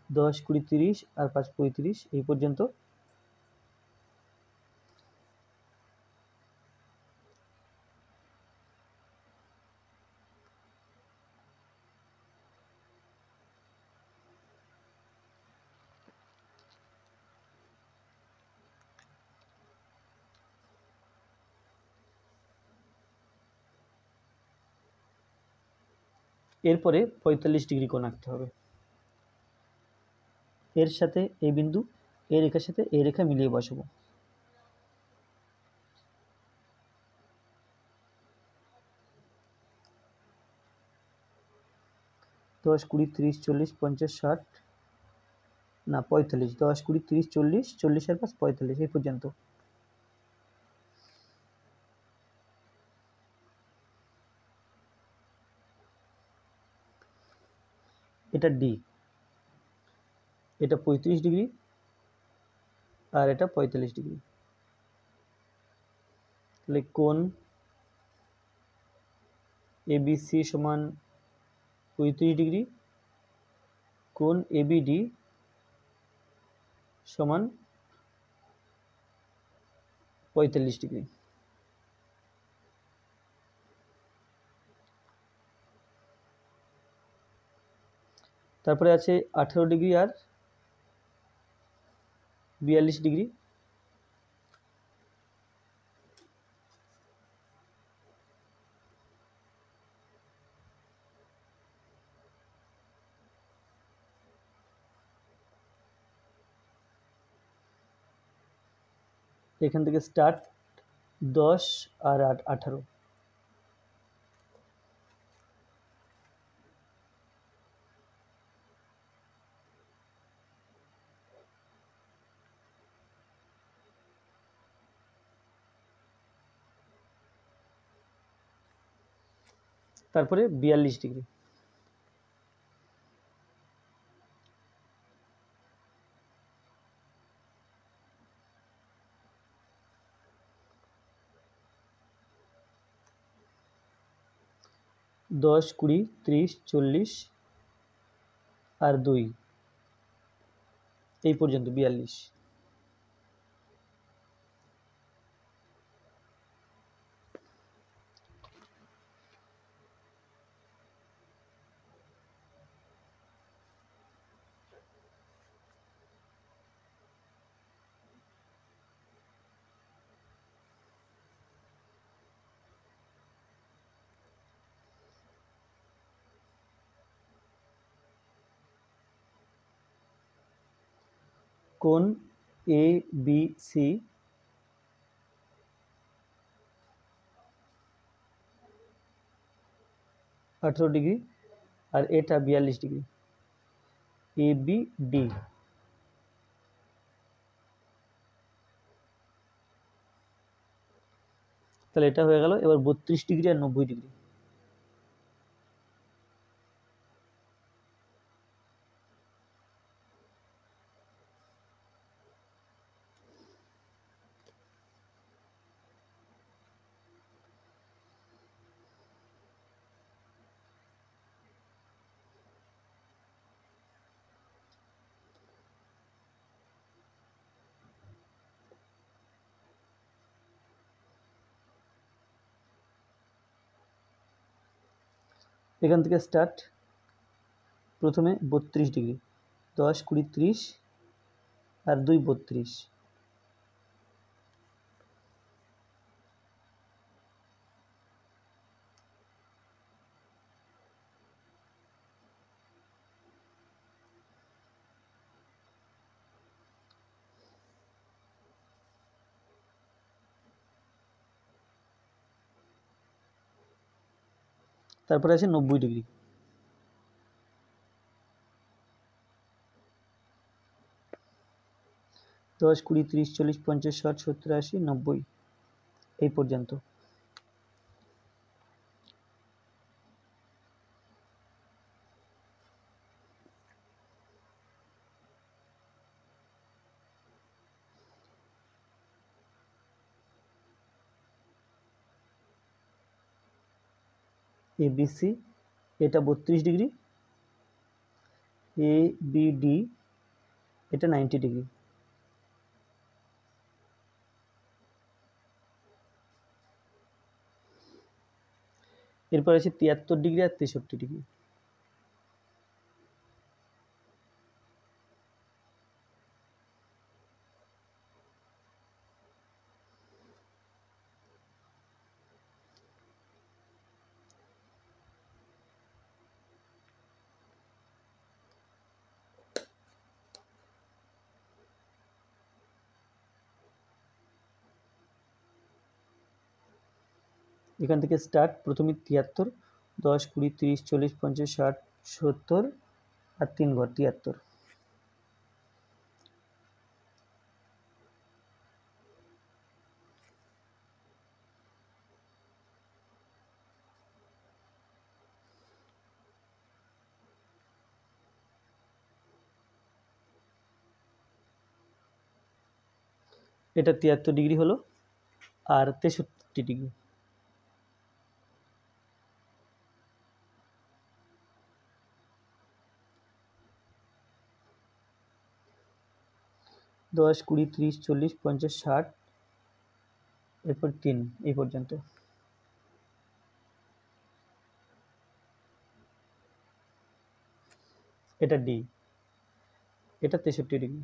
10, 20, 30 আর 5, 35 এই পর্যন্ত। এরপরে 45 ডিগ্রি কোণ আঁকতে হবে। এর সাথে এই বিন্দু, এই রেখার সাথে এই রেখা মিলিয়ে বসাবো। দশ, 20, 30, 40, 50, 60 না 45, 10, 20, 30, 40, 40 আর 5, 45 এই পর্যন্ত। এটা ডি, এটা 35 ডিগ্রি আর এটা 45 ডিগ্রি। তাহলে কোণ এবিসি সমান 35 ডিগ্রি, কোণ এবিডি সমান 45 ডিগ্রি। তারপরে আছে 18 ডিগ্রি আর 42 ডিগ্রি। এখান থেকে স্টার্ট 10 আর 8, 18। তারপরে 42 ডিগ্রি। দশ, 20, 30, 40 আর 2 এই পর্যন্ত 42। কোণ এ বি সি 18 ডিগ্রি আর এটা 42 ডিগ্রি। এ বি ডি, তাহলে এটা হয়ে গেল। এবার 32 ডিগ্রি আর 90 ডিগ্রি। এখান থেকে স্টার্ট, প্রথমে 32 ডিগ্রি, 10, 20, 30 আর 2, 32। তারপরে আছে 90 ডিগ্রি। 10, 20, 30, 40, 50, 60, 70, 80, 90 এই পর্যন্ত। ABC এটা 32 ডিগ্রি, ABD এটা 90 ডিগ্রি। এরপর আছে 73 ডিগ্রি আর 63 ডিগ্রি। এখান থেকে স্টার্ট, প্রথমে 73, 10, 20, 30, 40, 50, 60, 70 আর 3 ঘর 73। এটা 73 ডিগ্রি হলো, আর 63 ডিগ্রি। দশ, 20, 30, 40, 50, 60, এরপর 3 এই পর্যন্ত। এটা ডি, এটা 63 ডিগ্রি।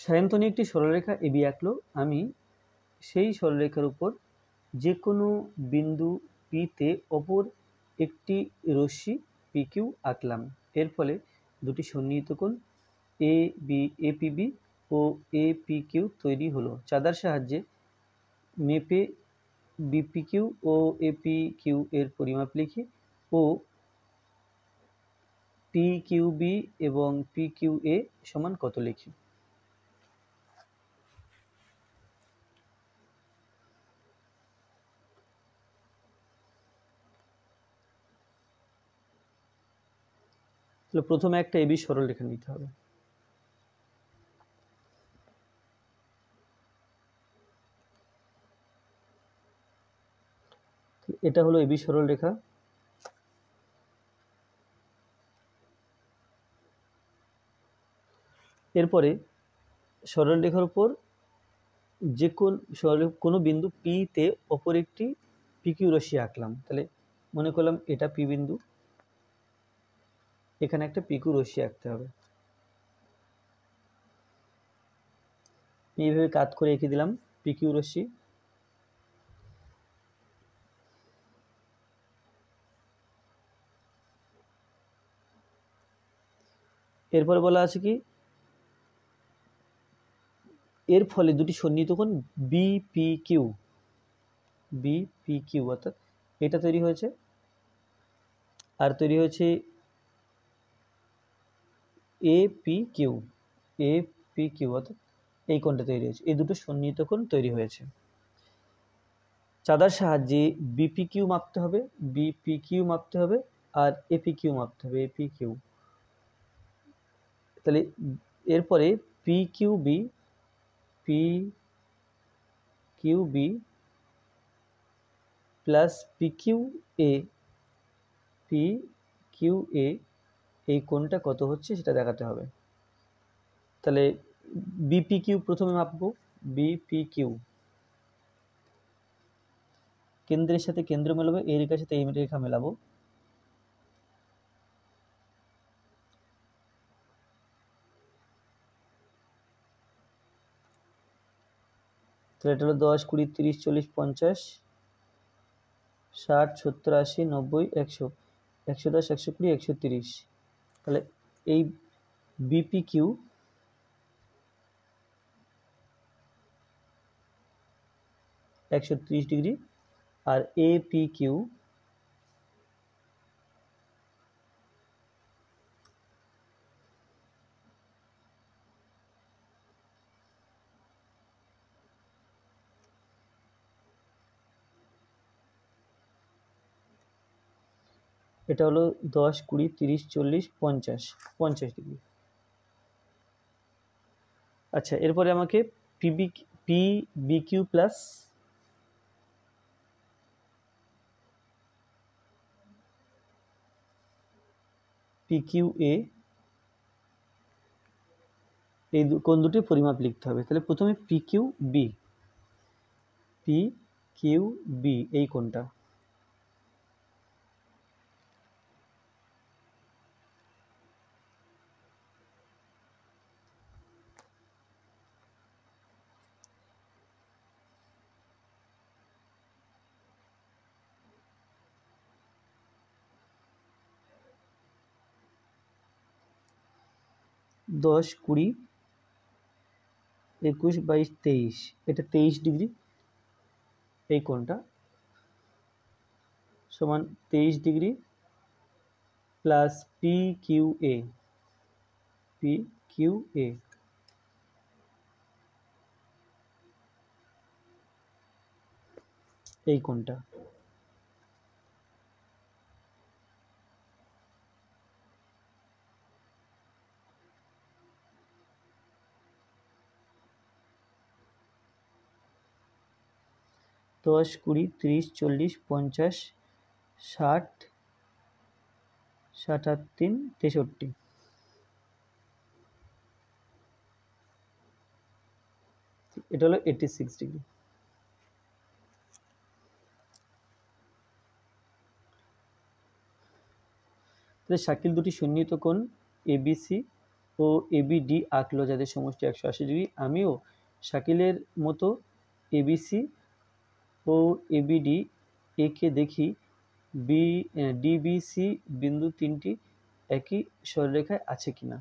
সায়ন্তনী একটি সরলরেখা এবি আঁকলো। আমি সেই সরলরেখার উপর যে কোনো বিন্দু পিতে অপর একটি রশ্মি পিকিউ আঁকলাম। এর ফলে দুটি সন্নিহিত কোণ এপিবি ও এপিকিউ তৈরি হলো। চাঁদার সাহায্যে মেপে বিপিকিউ ও এপিকিউ এর পরিমাপ লিখি ও পিকিউবি এবং পিকিউএ সমান কত লিখি। তাহলে প্রথমে একটা এবি সরলরেখা নিতে হবে। এটা হলো এবি সরলরেখা। এরপরে সরলরেখার উপর যে কোনো বিন্দু পি তে অপর একটি পিকিউ রশ্মি আঁকলাম। তাহলে মনে করলাম এটা পি বিন্দু, এখানে একটা পিকিউ রশ্মি আঁকতে হবে। এইভাবে কাট করে এঁকে দিলাম পিকিউ রশ্মি। এরপরে বলা আছে কি, এর ফলে দুটি সন্নিহিত কোণ বিপিকিউ অর্থাৎ এটা তৈরি হয়েছে, আর তৈরি হয়েছে এপিকিউ অর্থাৎ এই কোণটা তৈরি হয়েছে। এই দুটো সন্নিহিত কোণ তৈরি হয়েছে। চাঁদার সাহায্যে বিপিকিউ মাপতে হবে আর এপিকিউ মাপতে হবে, এপিকিউ। তাহলে এরপরে পিকিউবি প্লাস পিকিউএ এই কোণটা কত হচ্ছে সেটা দেখাতে হবে। তাহলে বিপিকিউ প্রথমে মাপবো। বিপিকিউ কেন্দ্রের সাথে কেন্দ্র মেলাবো, এই রেখার সাথে এই রেখা মেলাবো। তাহলে এটা হলো 10, 20, 30, 40, 50, 60, 70, 80, 90, 100। 110, 120, 130, তাহলে এই বিপি কিউ (130°) আর এপি কিউ এটা হলো 10, 20, 30, 40, 50, 50°। আচ্ছা, এরপরে আমাকে পিবিকিউ প্লাস পিকিউ এ এই কোণ দুটি পরিমাপ লিখতে হবে। তাহলে প্রথমে পিকিউ বি এই কোণটা, দশ, 20, 21, 22, 23, এটা 23° এই কোণটা সমান 23° প্লাস পিকিউ এ এই কোণটা, দশ, 20, 30, 40, 50, 60, 60 আর 3, 63, এটা হলো 86°। তাহলে শাকিল দুটি সন্নিহিত কোণ এবিসি ও এবিডি আঁকলো যাদের সমষ্টি 180°। আমিও শাকিলের মতো এবিসি ও এবিডি একে দেখি ডিবিসি বিন্দু তিনটি একই সরলরেখায় আছে কিনা।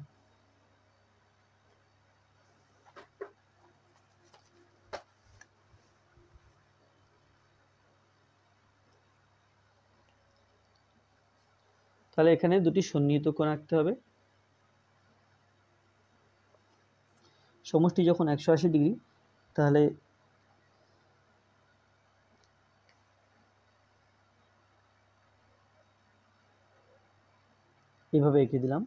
তাহলে এখানে দুটি সন্নিহিত কোণ আঁকতে হবে। সমষ্টি যখন 180°, তাহলে এইভাবে এঁকে দিলাম।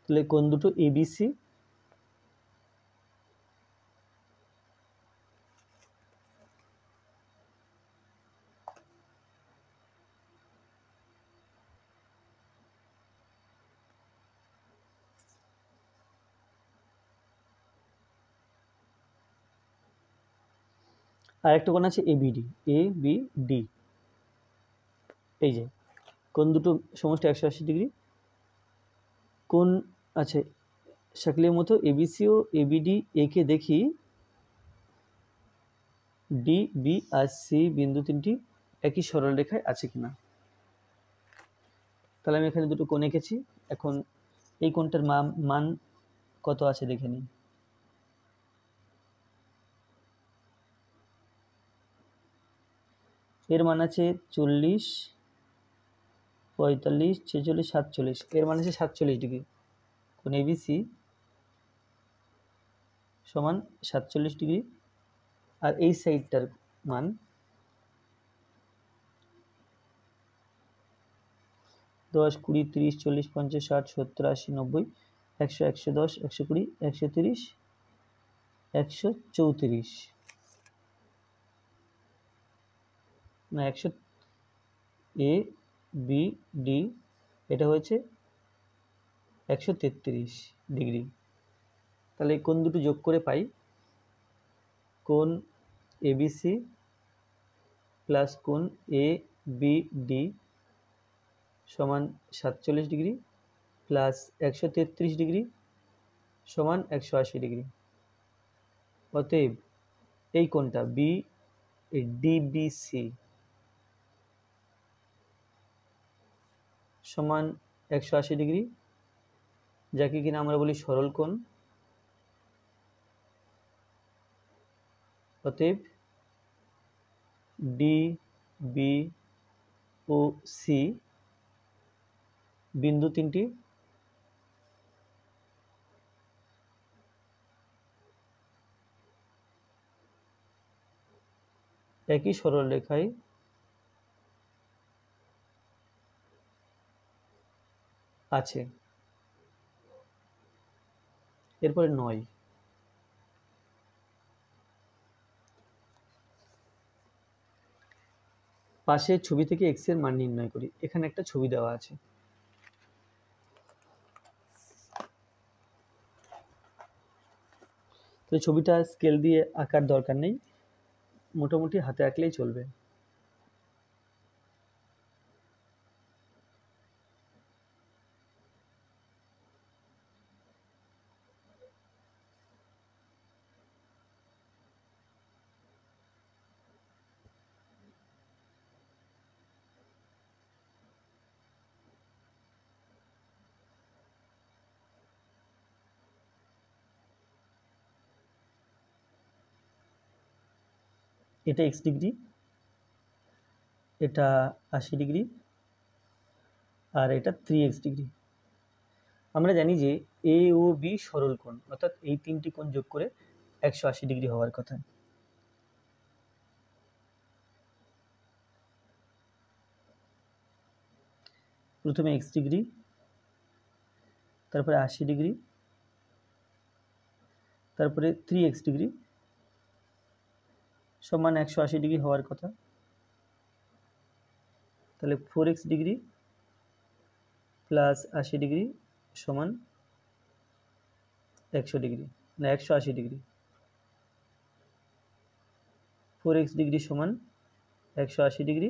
তাহলে কোণ দুটো এবিসি আর একটা কোণ আছে এবিডি, এই যে কোণ দুটো সমষ্টি 180°। কোণ আছে শাকিলের মতো এবিসি ও এবিডি একে দেখি ডি, বি আর সি বিন্দু তিনটি একই সরলরেখায় আছে কিনা। তাহলে আমি এখানে দুটো কোণ এঁকেছি। এখন এই কোণটার মান কত আছে দেখে নিই। এর মান আছে 40, 45, 46, 47, এর মান আছে 47°। কোণ এবিসি সমান 47°। আর এই সাইডটার মান 10, 20, 30, 40, 50, 60, 70, 80, 90, 100, 110, 120, 130, 134, না 100 এ বি ডি, এটা হয়েছে 133°। তাহলে কোণ দুটো যোগ করে পাই কোণ এবিসি প্লাস কোণ এ বি ডি সমান 47 ডিগ্রি প্লাস 133 ডিগ্রি সমান 180 ডিগ্রি। অতএব এই কোণটা ডিবিসি সমান 180 ডিগ্রি, যাকে কিনা আমরা বলি সরল কোণ। অতএব ডিবি ও সি বিন্দু তিনটি একই সরল রেখায় আছে। এরপরে 9, পাশে ছবি থেকে x এর মান নির্ণয় করি। এখানে একটা ছবি দেওয়া আছে। তো ছবিটা স্কেল দিয়ে আঁকার দরকার নেই, মোটামুটি হাতে আঁকলেই চলবে। এটা x ডিগ্রি, এটা 80 ডিগ্রি, আর এটা 3x ডিগ্রি। আমরা জানি যে এ ও বি সরল কোণ, অর্থাৎ এই তিনটি কোণ যোগ করে 180 ডিগ্রি হওয়ার কথা। প্রথমে x ডিগ্রি, তারপরে 80 ডিগ্রি, তারপরে 3x ডিগ্রি সমান 180 ডিগ্রি হওয়ার কথা। তাহলে 4x ডিগ্রি প্লাস 80 ডিগ্রি সমান 100 ডিগ্রি, না 180 ডিগ্রি। 4x ডিগ্রি সমান 180 ডিগ্রি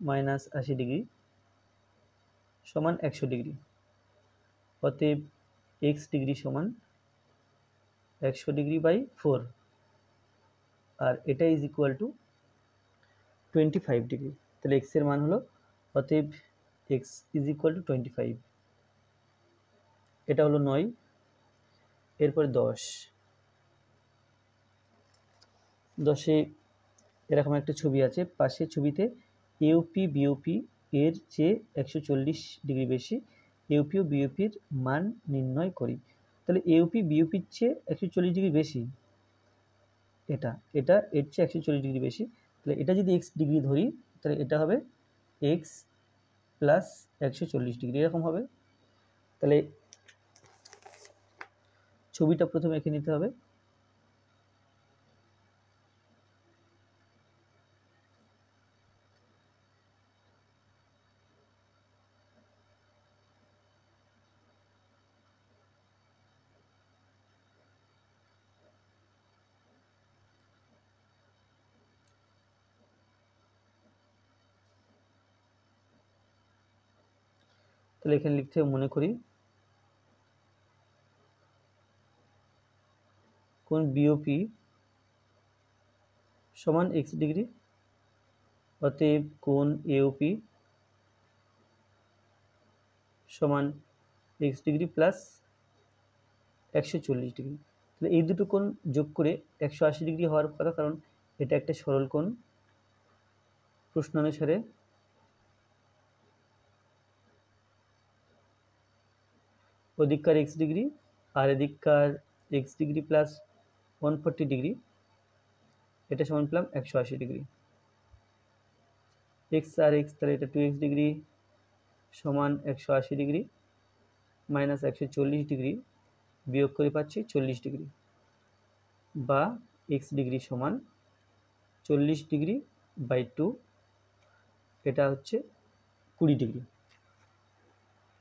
মাইনাস 80 ডিগ্রি সমান 100 ডিগ্রি। অতএব x ডিগ্রি সমান 100 ডিগ্রি বাই 4, আর এটা ইজ ইকুয়াল টু 25 ডিগ্রি। তাহলে x এর মান হলো, অতএব x ইজ ইকুয়াল টু 25। এটা হলো 9। এরপরে 10-এ এরকম একটা ছবি আছে। পাশের ছবিতে ইউপি বিওপি এর চেয়ে 140 ডিগ্রি বেশি, ইউপি ও বিওপির মান নির্ণয় করি। তাহলে ইউপি বিওপির চেয়ে 140 ডিগ্রি বেশি, এটা এর চেয়ে 140 ডিগ্রি বেশি। তাহলে এটা যদি x ডিগ্রি ধরি, তাহলে এটা হবে x প্লাস 140 ডিগ্রি, এরকম হবে। তাহলে ছবিটা প্রথমে এঁকে নিতে হবে। তাহলে এখানে লিখতে হবে, মনে করি কোণ বিওপি সমান x ডিগ্রি, অতএব কোণ এওপি সমান x ডিগ্রি প্লাস 140 ডিগ্রি। তাহলে এই দুটো কোণ যোগ করে 180 ডিগ্রি হওয়ার কথা, কারণ এটা একটা সরল কোণ। প্রশ্নানুসারে ওদিককার x ডিগ্রি আর এদিককার x ডিগ্রি প্লাস 140 ডিগ্রি, এটা সমান পেলাম 180 ডিগ্রি। x আর x, তাহলে এটা 2x ডিগ্রি সমান 180 ডিগ্রি মাইনাস 140 ডিগ্রি, বিয়োগ করে পাচ্ছি 40 ডিগ্রি, বা x ডিগ্রি সমান 40 ডিগ্রি বাই 2, এটা হচ্ছে 20 ডিগ্রি।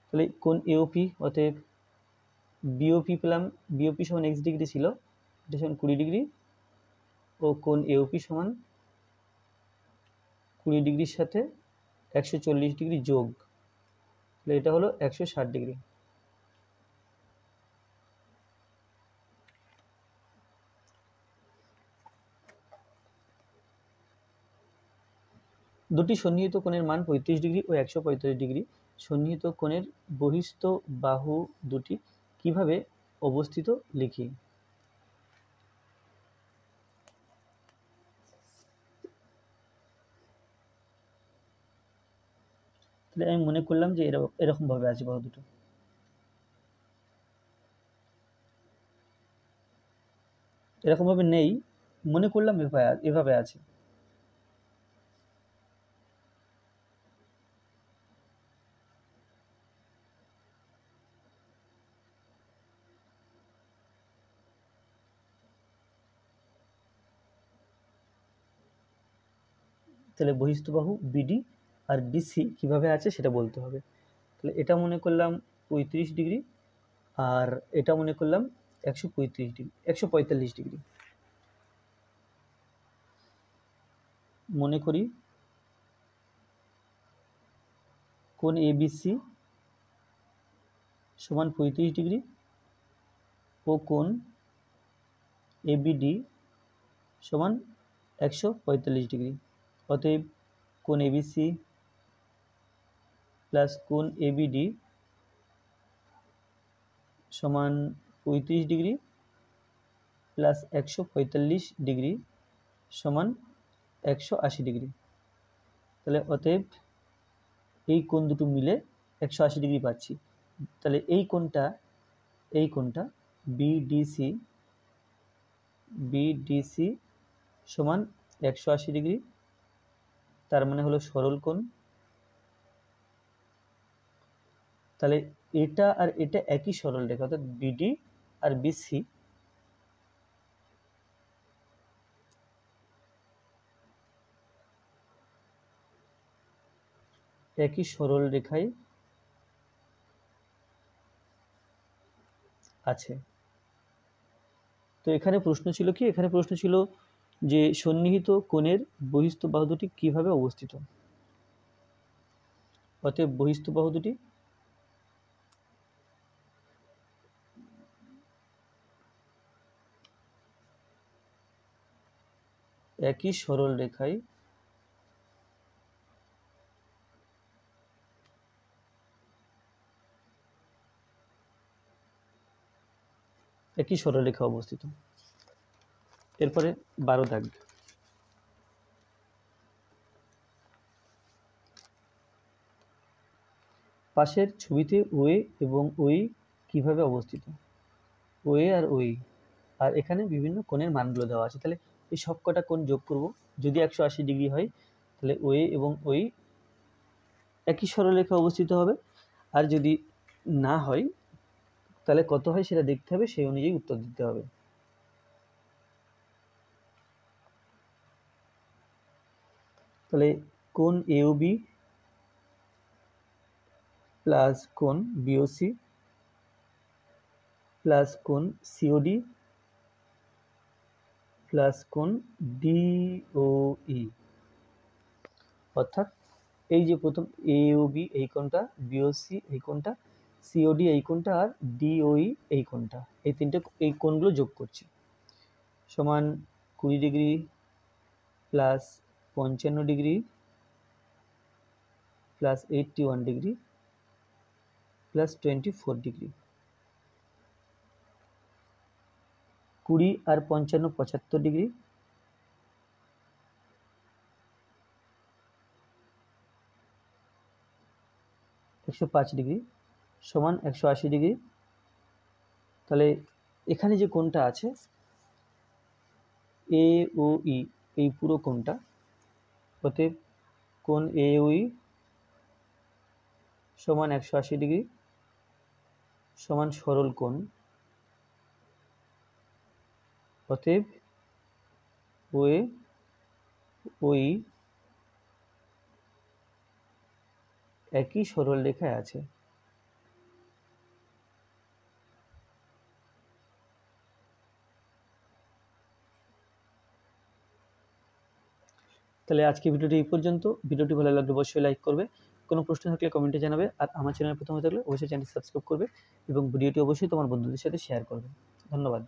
তাহলে কোণ এওপি, অতএব বিওপি পেলাম, বিওপি সমান x ডিগ্রি ছিল, এটা সমান 20 ডিগ্রি, ও কোণ এওপি সমান 20 ডিগ্রির সাথে 140 ডিগ্রি যোগ, তাহলে এটা হলো 160 ডিগ্রি। দুটি সন্নিহিত কোণের মান 35 ডিগ্রি ও 145 ডিগ্রি। সন্নিহিত কোণের বহিস্থ বাহু দুটি কিভাবে অবস্থিত লিখি। তাহলে আমি মনে করলাম যে এরকম ভাবে আছে বাহু দুটো। এরকম ভাবে নেই, মনে করলাম এভাবে আছে। তাহলে বহিস্থ বাহু বিডি আর বিসি কিভাবে আছে সেটা বলতে হবে। তাহলে এটা মনে করলাম 35 ডিগ্রি, আর এটা মনে করলাম 145 ডিগ্রি। মনে করি কোণ এবিসি সমান 35 ডিগ্রি ও কোণ এবিডি সমান 145 ডিগ্রি। অতএব কোণ এবিসি প্লাস কোণ এবিডি সমান 35 ডিগ্রি প্লাস 145 ডিগ্রি সমান 180 ডিগ্রি। তাহলে অতএব এই কোণ দুটো মিলে 180 ডিগ্রি পাচ্ছি। তাহলে এই কোণটা বিডিসি সমান 180 ডিগ্রি, তার মানে হলো সরল কোণ। তাহলে এটা আর এটা একই সরল রেখা, অর্থাৎ বিডি আর বিসি একই সরল রেখায় আছে। তো এখানে প্রশ্ন ছিল কি, এখানে প্রশ্ন ছিল যে সন্নিহিত কোণের বহিস্থ বাহু দুটি কিভাবে অবস্থিত। অতএব বহিস্থ বাহু দুটি একই সরল রেখায় একই সরলরেখা অবস্থিত। এরপরে 12 দাগ। পাশের ছবিতে ওএ এবং ওই কিভাবে অবস্থিত। ওএ আর ওই, আর এখানে বিভিন্ন কোণের মানগুলো দেওয়া আছে। তাহলে এই সবকটা কোণ যোগ করব। যদি 180 ডিগ্রি হয় তাহলে ওএ এবং ওই একই সরলরেখা অবস্থিত হবে, আর যদি না হয় তাহলে কত হয় সেটা দেখতে হবে, সেই অনুযায়ী উত্তর দিতে হবে। তাহলে কোণ এওবি প্লাস কোণ বিওসি প্লাস কোণ সিওডি প্লাস কোণ ডিওই, অর্থাৎ এই যে প্রথম এওবি এই কোণটা, বিওসি এই কোণটা, সিওডি এই কোণটা, আর ডিওই এই কোণটা, এই তিনটে এই কোণগুলো যোগ করছি। সমান 20 degree plus 55 degree plus 81 degree plus 24 degree. 20 আর 55 75 ডিগ্রি, 105 ডিগ্রি সমান 180 ডিগ্রি। তাহলে এখানে যে কোণটা আছে এ ও ই, এই পুরো কোণটা, অতএব কোণ এ ও ই সমান 180 ডিগ্রি সমান সরল কোণ। অতএব ওএ ওই একই সরল রেখায় আছে। তাহলে আজকে ভিডিওটি এই পর্যন্ত। ভিডিওটি ভালো লাগলে অবশ্যই লাইক করবে, কোনো প্রশ্ন থাকলে কমেন্টে জানাবে, আর আমার চ্যানেল প্রথমে থাকলে অবশ্যই চ্যানেলটি সাবস্ক্রাইব করবে এবং ভিডিওটি অবশ্যই তোমার বন্ধুদের সাথে শেয়ার করবে। ধন্যবাদ।